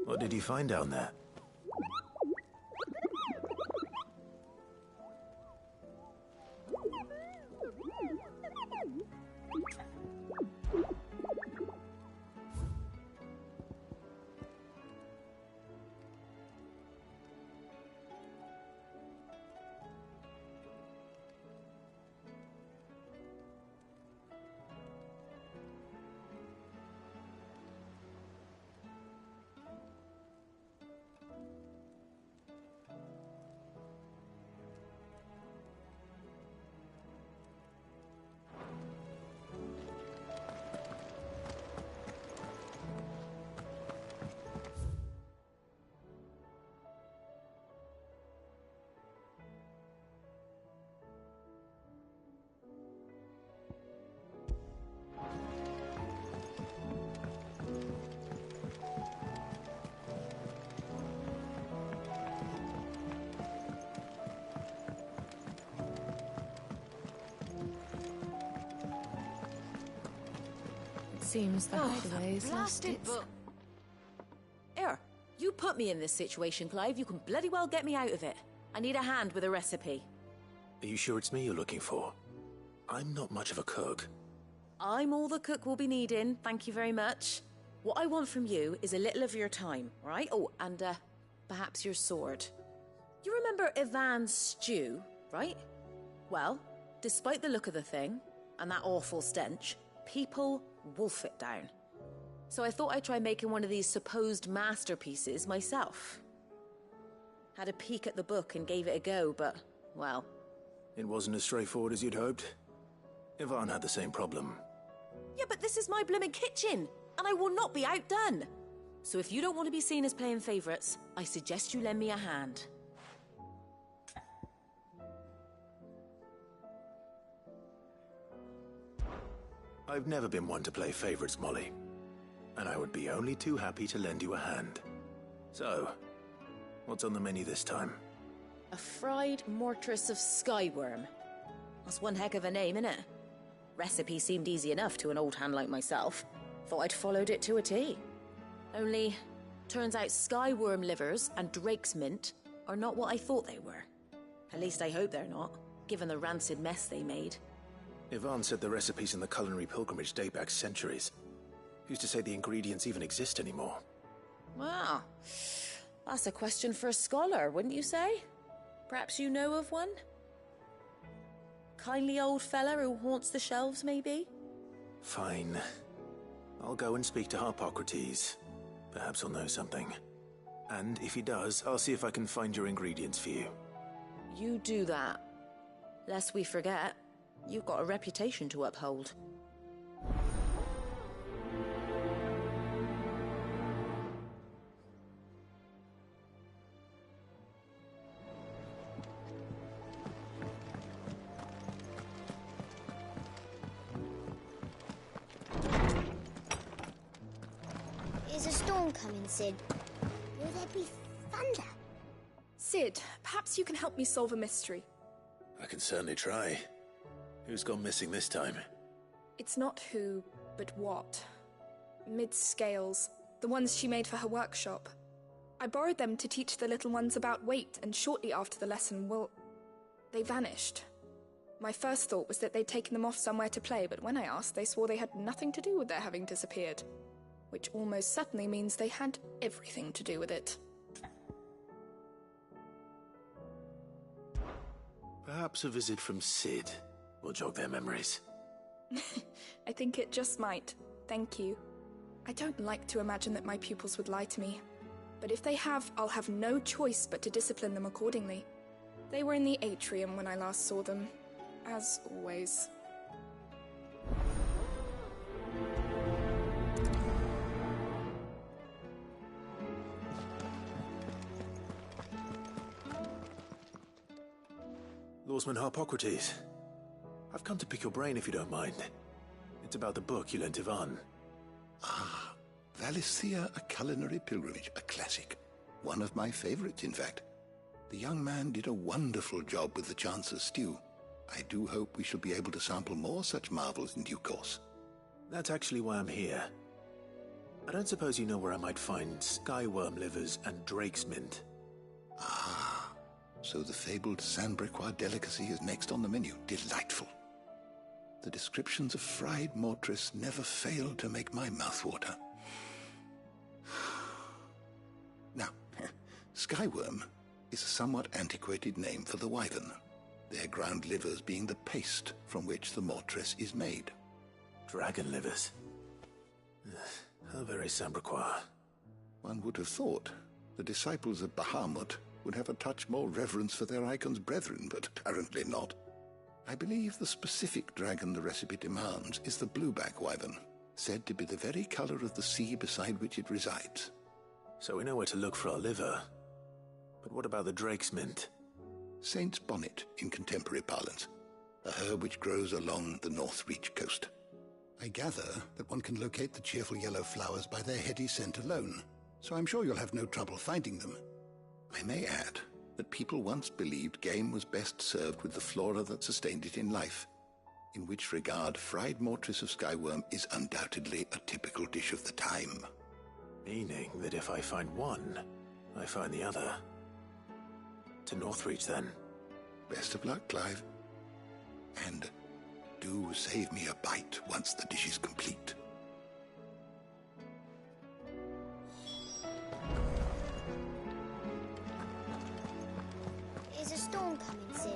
What did you find down there? Seems that the way's lost its... Here, you put me in this situation, Clive. You can bloody well get me out of it. I need a hand with a recipe. Are you sure it's me you're looking for? I'm not much of a cook. I'm all the cook will be needing, thank you very much. What I want from you is a little of your time, right? Oh, and perhaps your sword. You remember Ivan's stew, right? Well, despite the look of the thing, and that awful stench, people wolf it down. So I thought I'd try making one of these supposed masterpieces myself. Had a peek at the book and gave it a go, but, well... It wasn't as straightforward as you'd hoped. Ivan had the same problem. Yeah, but this is my blimmin' kitchen, and I will not be outdone. So if you don't want to be seen as playing favourites, I suggest you lend me a hand. I've never been one to play favorites, Molly. And I would be only too happy to lend you a hand. So, what's on the menu this time? A fried mortress of skyworm. That's one heck of a name, innit? Recipe seemed easy enough to an old hand like myself. Thought I'd followed it to a T. Only, turns out skyworm livers and drake's mint are not what I thought they were. At least I hope they're not, given the rancid mess they made. Ivan said the recipes in the culinary pilgrimage date back centuries. Who's to say the ingredients even exist anymore? Wow. That's a question for a scholar, wouldn't you say? Perhaps you know of one? Kindly old fella who haunts the shelves, maybe? Fine. I'll go and speak to Harpocrates. Perhaps he'll know something. And if he does, I'll see if I can find your ingredients for you. You do that. Lest we forget, you've got a reputation to uphold. Is a storm coming, Sid? Will there be thunder? Sid, perhaps you can help me solve a mystery. I can certainly try. Who's gone missing this time? It's not who, but what. Mid's scales, the ones she made for her workshop. I borrowed them to teach the little ones about weight, and shortly after the lesson, well, they vanished. My first thought was that they'd taken them off somewhere to play, but when I asked, they swore they had nothing to do with their having disappeared. Which almost certainly means they had everything to do with it. Perhaps a visit from Sid will jog their memories. I think it just might. Thank you. I don't like to imagine that my pupils would lie to me. But if they have, I'll have no choice but to discipline them accordingly. They were in the atrium when I last saw them. As always. Lawsman Harpocrates. I've come to pick your brain if you don't mind. It's about the book you lent Ivan. Ah, Valisthea, A Culinary Pilgrimage, a classic. One of my favorites, in fact. The young man did a wonderful job with the Chance's stew. I do hope we shall be able to sample more such marvels in due course. That's actually why I'm here. I don't suppose you know where I might find skyworm livers and drake's mint. Ah, so the fabled Sandbrequois delicacy is next on the menu. Delightful. The descriptions of fried mortris never fail to make my mouth water. Now, skyworm is a somewhat antiquated name for the wyvern, their ground livers being the paste from which the mortris is made. Dragon livers. How very Sandbrequois. One would have thought the disciples of Bahamut would have a touch more reverence for their icon's brethren, but apparently not. I believe the specific dragon the recipe demands is the blueback wyvern, said to be the very color of the sea beside which it resides. So we know where to look for our liver. But what about the drake's mint? Saint's bonnet in contemporary parlance, a herb which grows along the North Reach coast. I gather that one can locate the cheerful yellow flowers by their heady scent alone, so I'm sure you'll have no trouble finding them. I may add that people once believed game was best served with the flora that sustained it in life, in which regard fried mortris of skyworm is undoubtedly a typical dish of the time. Meaning that if I find one, I find the other. To Northreach, then. Best of luck, Clive. And do save me a bite once the dish is complete. Is a storm coming, Sid?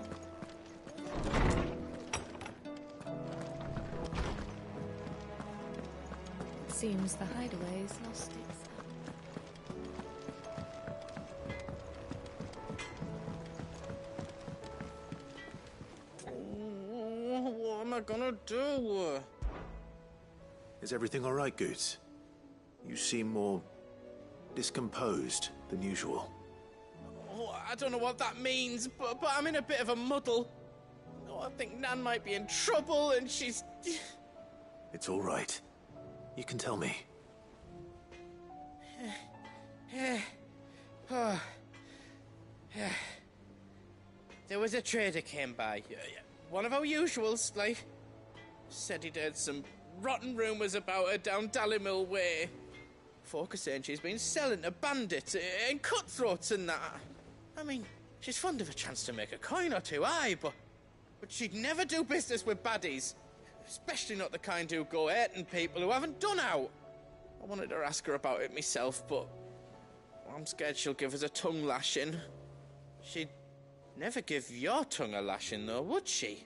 It seems the hideaway's lost its... What am I gonna do? Is everything all right, Goots? You seem more discomposed than usual. Oh, I don't know what that means, but I'm in a bit of a muddle. Oh, I think Nan might be in trouble, and she's... It's all right. You can tell me. There was a trader came by. One of our usuals, like. Said he'd heard some rotten rumours about her down Dalimil Way. Folk are saying she's been selling to bandits and cutthroats and that. I mean, she's fond of a chance to make a coin or two, aye, but she'd never do business with baddies. Especially not the kind who go hurting people who haven't done out. I wanted to ask her about it myself, but I'm scared she'll give us a tongue lashing. She'd never give your tongue a lashing, though, would she?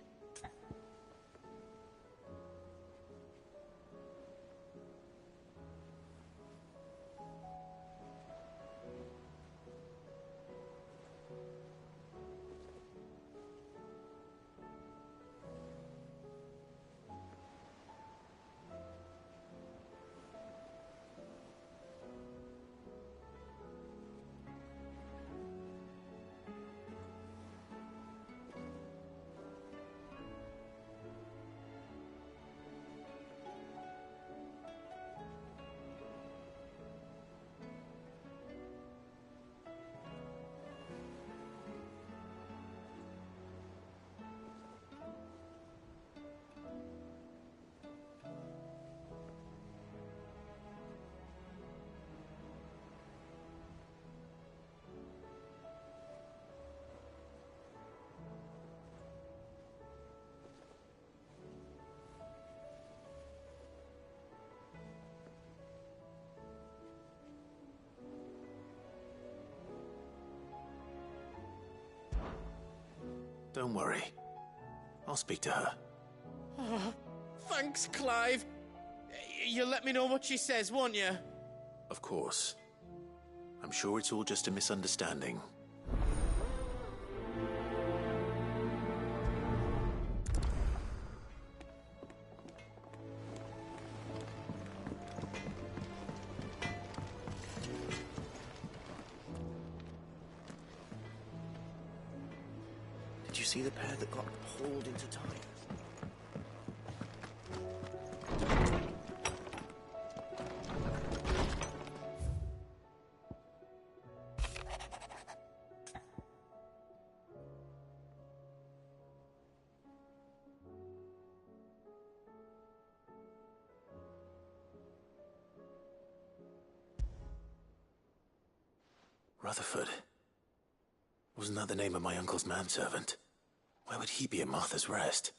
Don't worry. I'll speak to her. Oh, thanks, Clive. You'll let me know what she says, won't you? Of course. I'm sure it's all just a misunderstanding. Did you see the pair that got hauled into tires? Rutherford. Wasn't that the name of my uncle's manservant? Why would he be at Martha's Rest?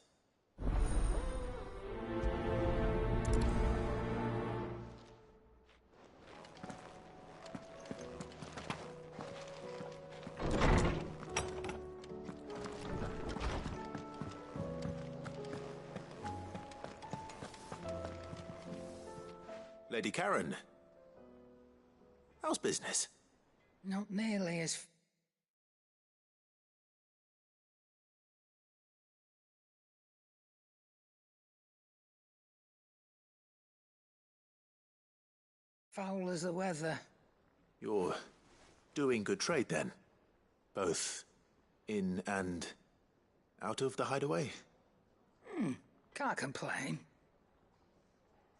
Lady Karen. How's business? Not nearly as... foul as the weather. You're doing good trade, then? Both in and out of the hideaway? Can't complain.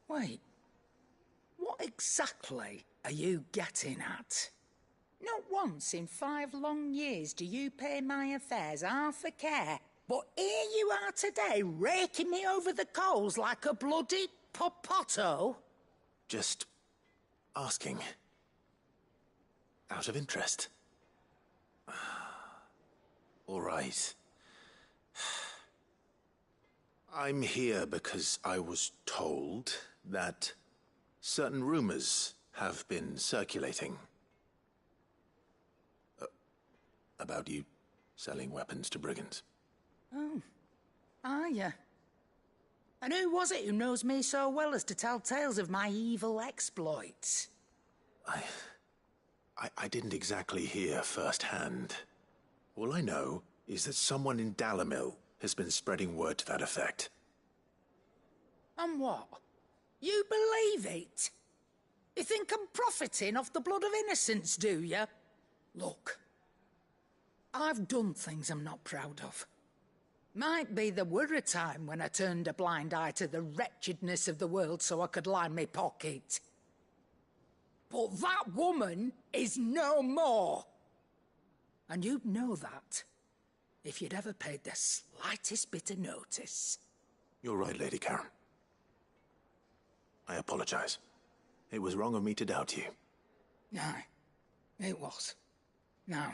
Wait. What exactly are you getting at? Not once in 5 long years do you pay my affairs half a care. But here you are today, raking me over the coals like a bloody popoto. Just asking. Out of interest. All right. I'm here because I was told that certain rumors have been circulating. About you selling weapons to brigands. Oh, are you? And who was it who knows me so well as to tell tales of my evil exploits? I didn't exactly hear firsthand. All I know is that someone in Dalimil has been spreading word to that effect. And what? You believe it? You think I'm profiting off the blood of innocents, do you? Look, I've done things I'm not proud of. Might be there were a time when I turned a blind eye to the wretchedness of the world so I could line my pocket. But that woman is no more. And you'd know that if you'd ever paid the slightest bit of notice. You're right, Lady Karen. I apologize. It was wrong of me to doubt you. Aye, it was. Now,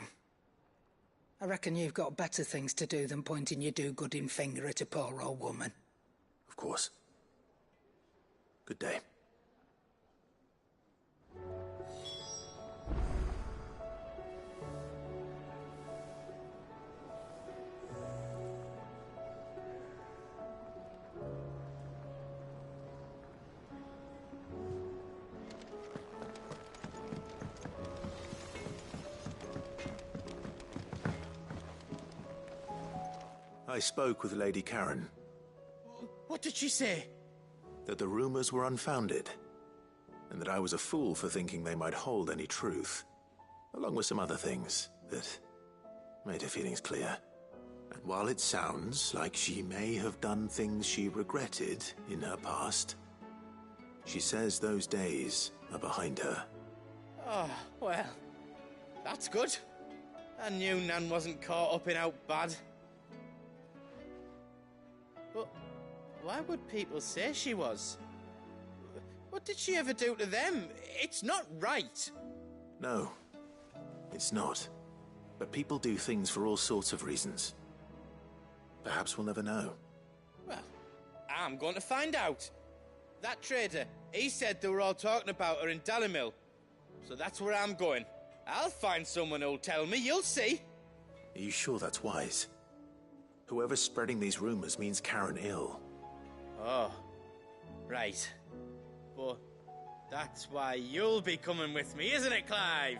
I reckon you've got better things to do than pointing your do-gooding finger at a poor old woman. Of course. Good day. I spoke with Lady Karen. What did she say? That the rumors were unfounded, and that I was a fool for thinking they might hold any truth, along with some other things that made her feelings clear. And while it sounds like she may have done things she regretted in her past, she says those days are behind her. Oh, well, that's good. I knew Nan wasn't caught up in out bad. But why would people say she was? What did she ever do to them? It's not right. No, it's not. But people do things for all sorts of reasons. Perhaps we'll never know. Well, I'm going to find out. That trader, he said they were all talking about her in Dalimil. So that's where I'm going. I'll find someone who'll tell me, you'll see. Are you sure that's wise? Whoever's spreading these rumors means Karen ill. Oh, right. But that's why you'll be coming with me, isn't it, Clive?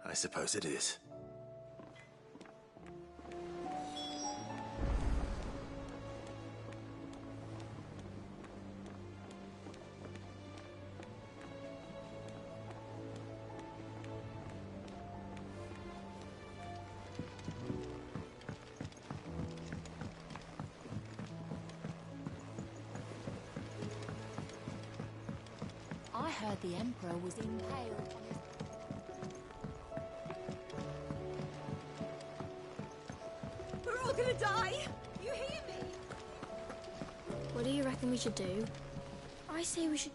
I suppose it is. I heard the Emperor was impaled on his... We're all gonna die! You hear me? What do you reckon we should do? I say we should...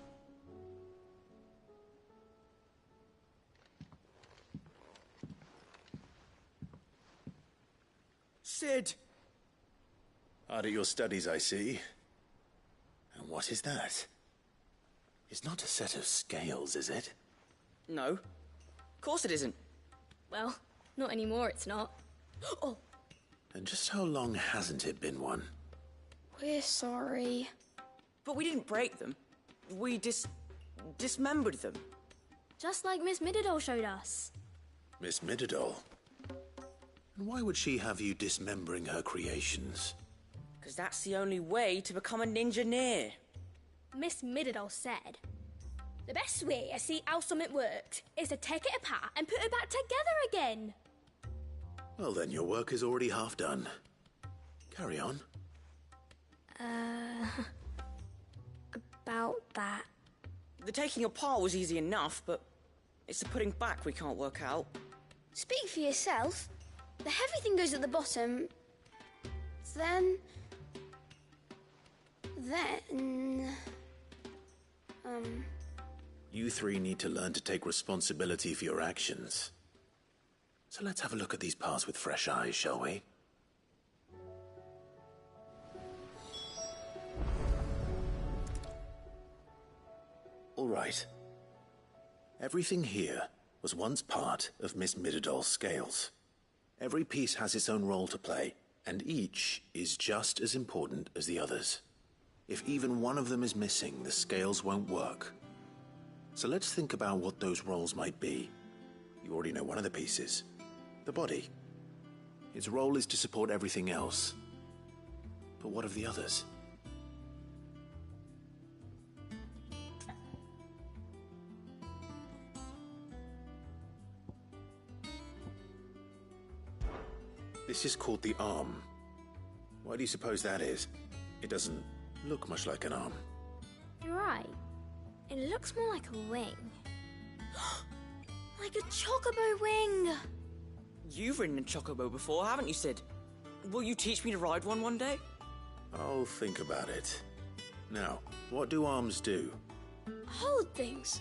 Sid! Hard at your studies, I see. And what is that? It's not a set of scales, is it? No. Of course it isn't. Well, not anymore, it's not. Oh! And just how long hasn't it been one? We're sorry. But we didn't break them. We dismembered them. Just like Miss Mididol showed us. Miss Mididol? And why would she have you dismembering her creations? Because that's the only way to become a ninja-neer. Miss Mididol said, the best way to see how something works is to take it apart and put it back together again. Well then, your work is already half done. Carry on. About that. The taking apart was easy enough, but it's the putting back we can't work out. Speak for yourself. The heavy thing goes at the bottom. Then... You three need to learn to take responsibility for your actions. So let's have a look at these parts with fresh eyes, shall we? All right. Everything here was once part of Miss Mididol's scales. Every piece has its own role to play, and each is just as important as the others. If even one of them is missing, the scales won't work. So let's think about what those roles might be. You already know one of the pieces. The body. Its role is to support everything else. But what of the others? This is called the arm. Why do you suppose that is? It doesn't look much like an arm. You're right. It looks more like a wing. Like a chocobo wing! You've ridden a chocobo before, haven't you, Sid? Will you teach me to ride one day? I'll think about it. Now, what do arms do? Hold things.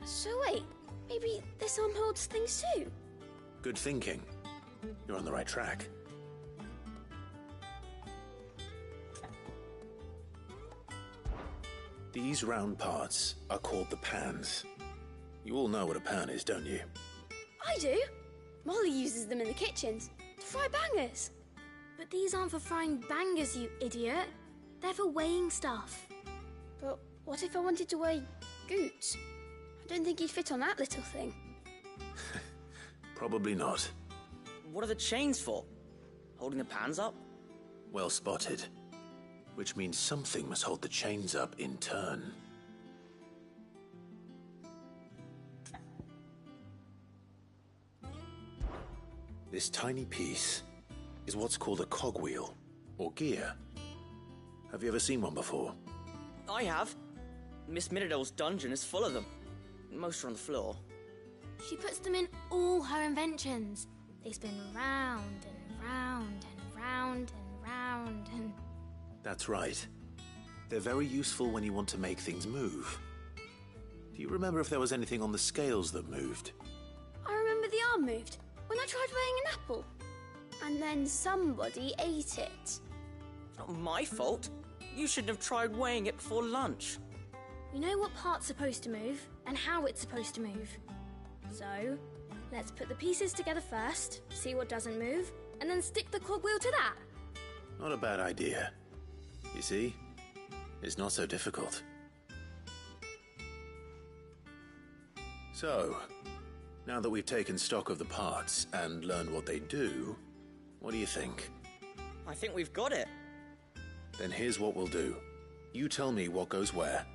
So wait, maybe this arm holds things too? Good thinking. You're on the right track. These round parts are called the pans. You all know what a pan is, don't you? I do. Molly uses them in the kitchens to fry bangers. But these aren't for frying bangers, you idiot. They're for weighing stuff. But what if I wanted to weigh Goots? I don't think he'd fit on that little thing. Probably not. What are the chains for? Holding the pans up? Well spotted. Which means something must hold the chains up in turn. This tiny piece is what's called a cogwheel, or gear. Have you ever seen one before? I have. Miss Mididol's dungeon is full of them. Most are on the floor. She puts them in all her inventions. They spin round and round and round and round and... That's right. They're very useful when you want to make things move. Do you remember if there was anything on the scales that moved? I remember the arm moved when I tried weighing an apple. And then somebody ate it. Not my fault. You shouldn't have tried weighing it before lunch. We know what part's supposed to move and how it's supposed to move. So, let's put the pieces together first, see what doesn't move, and then stick the cogwheel to that. Not a bad idea. You see? It's not so difficult. So, now that we've taken stock of the parts and learned what they do, what do you think? I think we've got it. Then here's what we'll do. You tell me what goes where,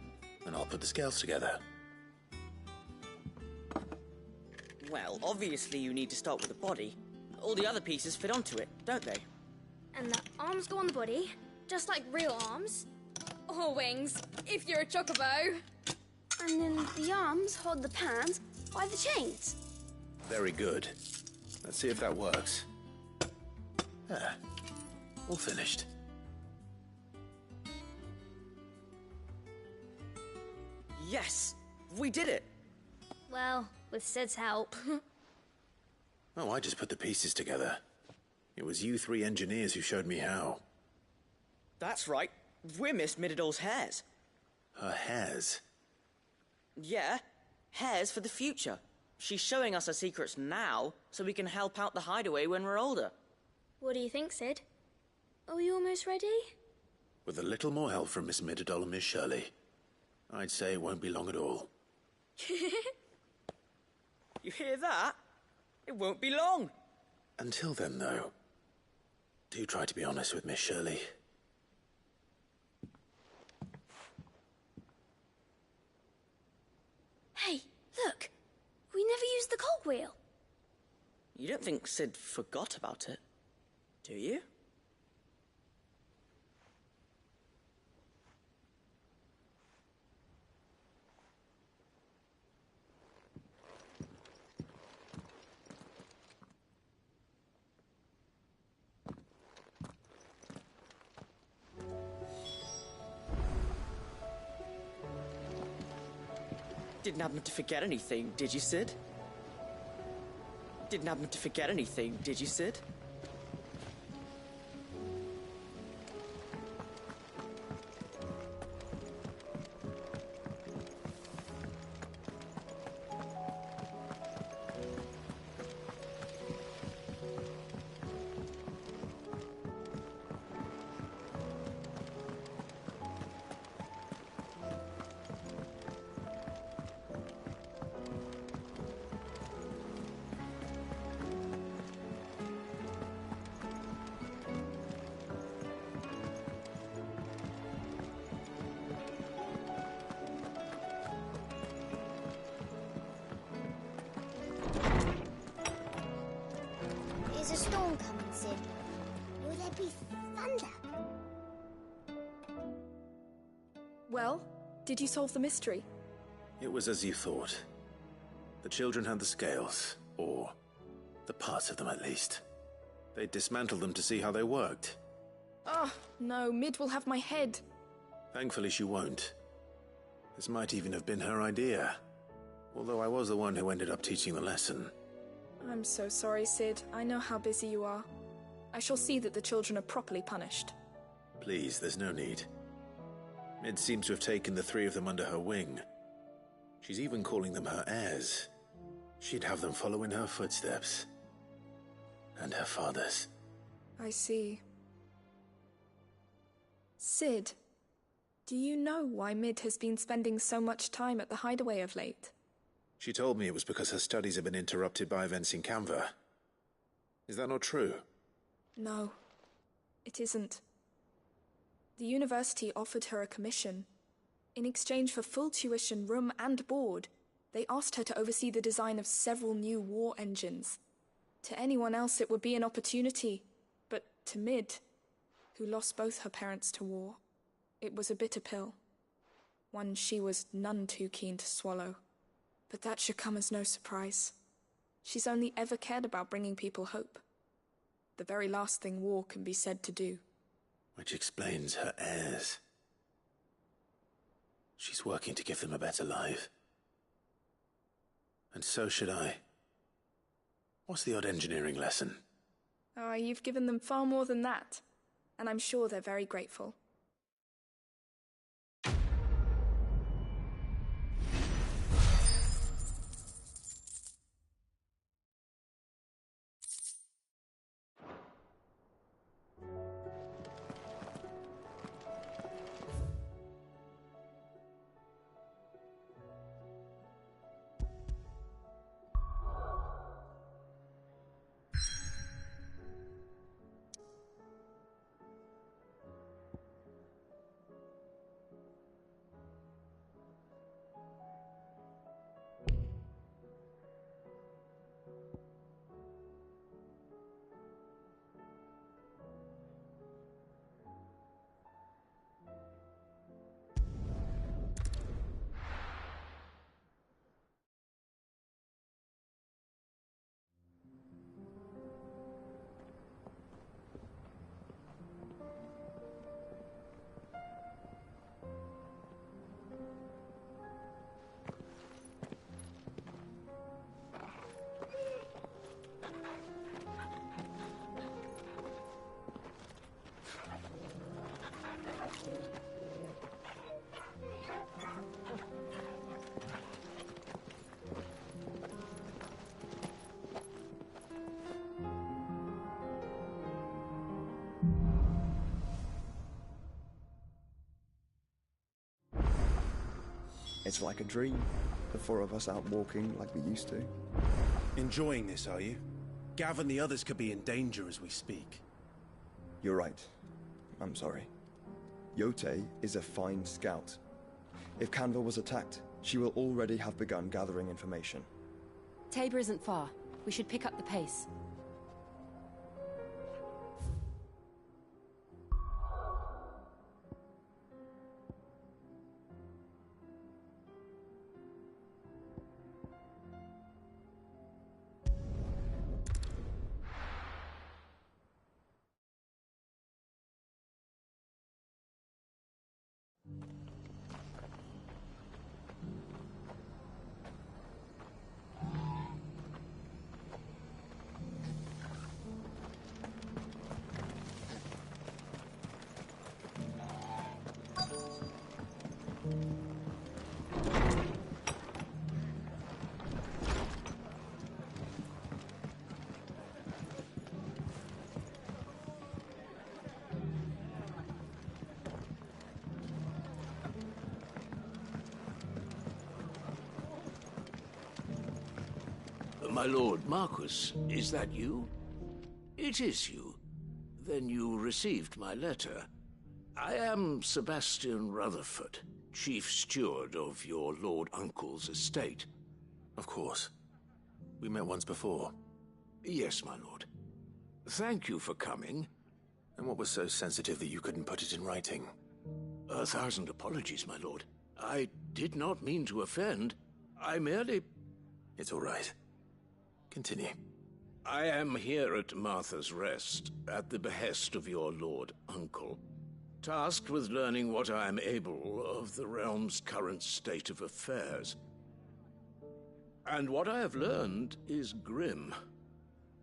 and I'll put the scales together. Well, obviously you need to start with the body. All the other pieces fit onto it, don't they? And the arms go on the body, just like real arms. Or wings, if you're a chocobo. And then the arms hold the pans by the chains. Very good. Let's see if that works. Ah, all finished. Yes! We did it! Well, with Sid's help. Oh, I just put the pieces together. It was you three engineers who showed me how. That's right. We're Miss Mididol's hairs. Her hairs? Yeah, hairs for the future. She's showing us her secrets now, so we can help out the hideaway when we're older. What do you think, Sid? Are we almost ready? With a little more help from Miss Mididol and Miss Shirley, I'd say it won't be long at all. You hear that? It won't be long. Until then, though, do try to be honest with Miss Shirley. Hey, look! We never used the cogwheel. You don't think Sid forgot about it, do you? Didn't happen to forget anything, did you, Sid? Didn't happen to forget anything, did you, Sid? There's a storm coming, Sid. Will there be thunder? Well, did you solve the mystery? It was as you thought. The children had the scales, or the parts of them at least. They dismantled them to see how they worked. Oh, no, Mid will have my head. Thankfully she won't. This might even have been her idea. Although I was the one who ended up teaching the lesson. I'm so sorry, Sid. I know how busy you are. I shall see that the children are properly punished. Please, there's no need. Mid seems to have taken the three of them under her wing. She's even calling them her heirs. She'd have them follow in her footsteps. And her father's. I see. Sid, do you know why Mid has been spending so much time at the hideaway of late? She told me it was because her studies have been interrupted by events in Canva. Is that not true? No, it isn't. The university offered her a commission. In exchange for full tuition, room and board, they asked her to oversee the design of several new war engines. To anyone else it would be an opportunity, but to Mid, who lost both her parents to war, it was a bitter pill. One she was none too keen to swallow. But that should come as no surprise. She's only ever cared about bringing people hope. The very last thing war can be said to do. Which explains her heirs. She's working to give them a better life. And so should I. What's the odd engineering lesson? Ah, you've given them far more than that. And I'm sure they're very grateful. It's like a dream. The four of us out walking like we used to. Enjoying this, are you? Gav and the others could be in danger as we speak. You're right. I'm sorry. Yote is a fine scout. If Canville was attacked, she will already have begun gathering information. Tabor isn't far. We should pick up the pace. My lord Marquis, is that you? It is you. Then you received my letter. I am Sebastian Rutherford, Chief Steward of your Lord Uncle's estate. Of course. We met once before. Yes, my lord. Thank you for coming. And what was so sensitive that you couldn't put it in writing? 1,000 apologies, my lord. I did not mean to offend. I merely... It's all right. Continue. I am here at Martha's Rest, at the behest of your Lord Uncle, tasked with learning what I am able of the realm's current state of affairs. And what I have learned is grim.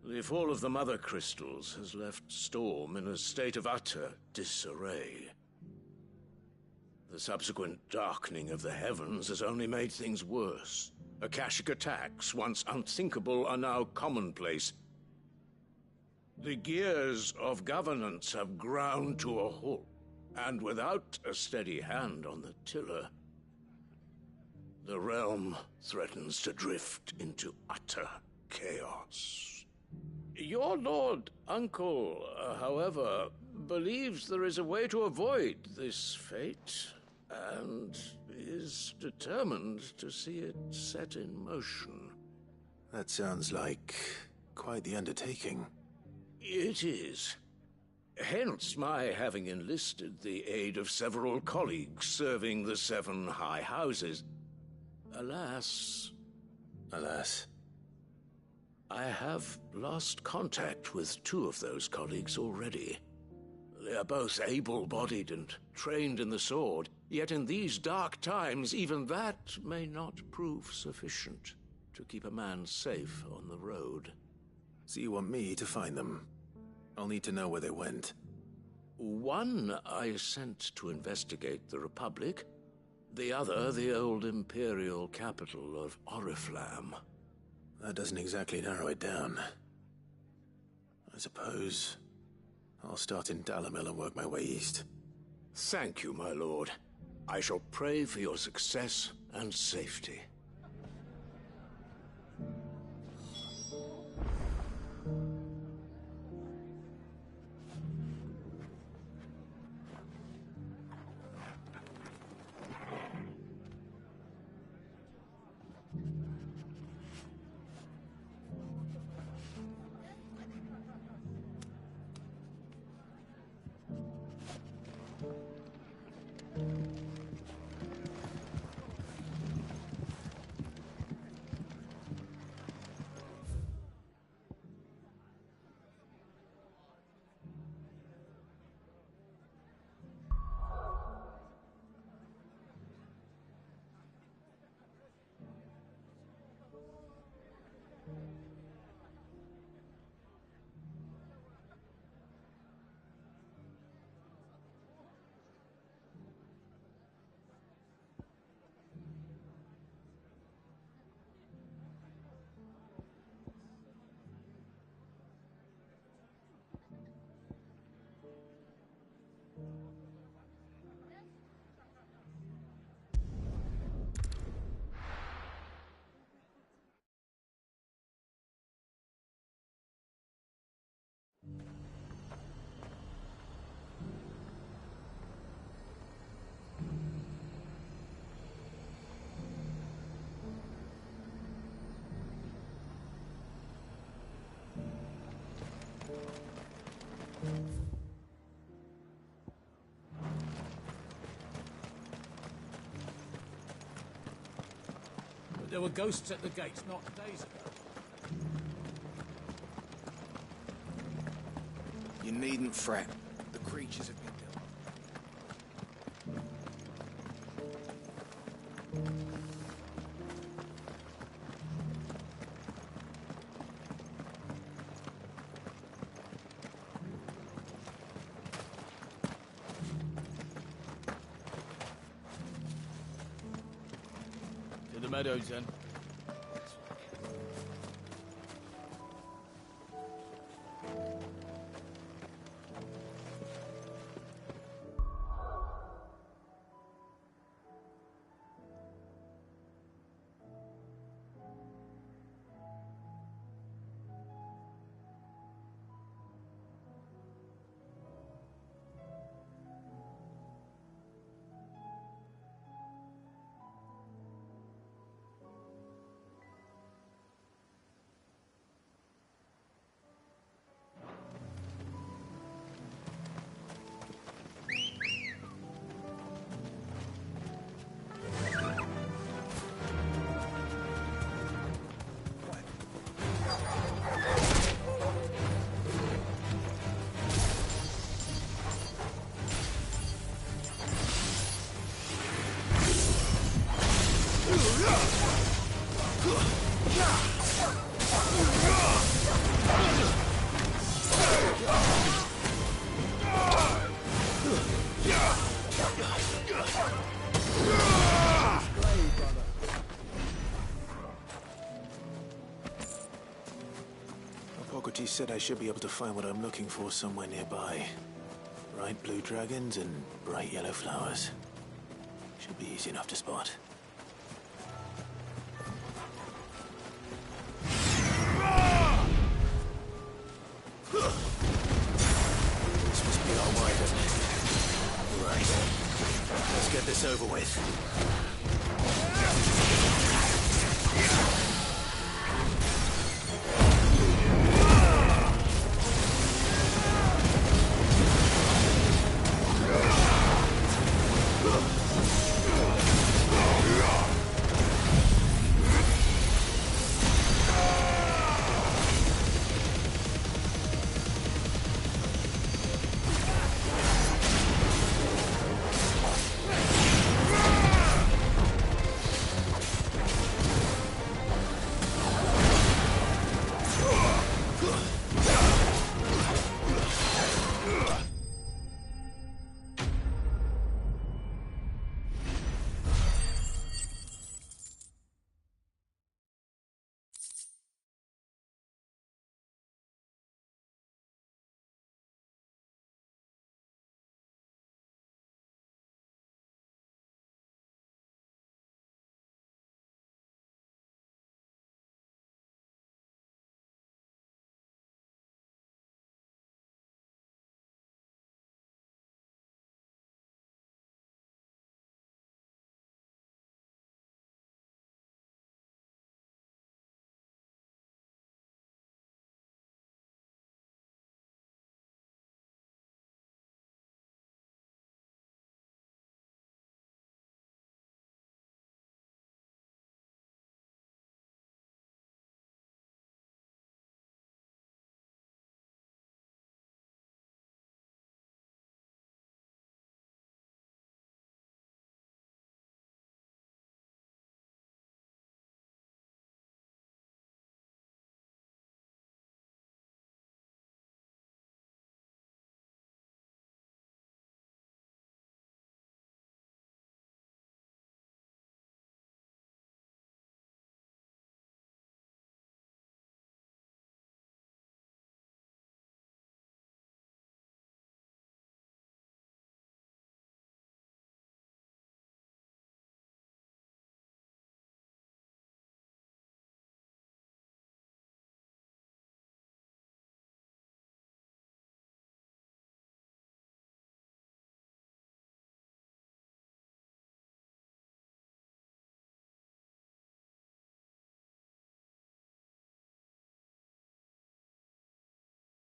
The fall of the Mother Crystals has left Storm in a state of utter disarray. The subsequent darkening of the heavens has only made things worse. Akashic attacks, once unthinkable, are now commonplace. The gears of governance have ground to a halt, and without a steady hand on the tiller, the realm threatens to drift into utter chaos. Your Lord Uncle, however, believes there is a way to avoid this fate, and is determined to see it set in motion. That sounds like quite the undertaking. It is. Hence my having enlisted the aid of several colleagues serving the 7 high houses. Alas... Alas? I have lost contact with 2 of those colleagues already. They are both able-bodied and trained in the sword, yet in these dark times, even that may not prove sufficient to keep a man safe on the road. So you want me to find them? I'll need to know where they went. One I sent to investigate the Republic, the other the old Imperial capital of Oriflamme. That doesn't exactly narrow it down. I suppose I'll start in Dalimil and work my way east. Thank you, my lord. I shall pray for your success and safety. There were ghosts at the gates not days ago. You needn't fret. The creatures have been killed. To the meadows, then. Hippocrates said I should be able to find what I'm looking for somewhere nearby. Bright blue dragons and bright yellow flowers. Should be easy enough to spot. This must be our way, doesn't it? Right. Let's get this over with.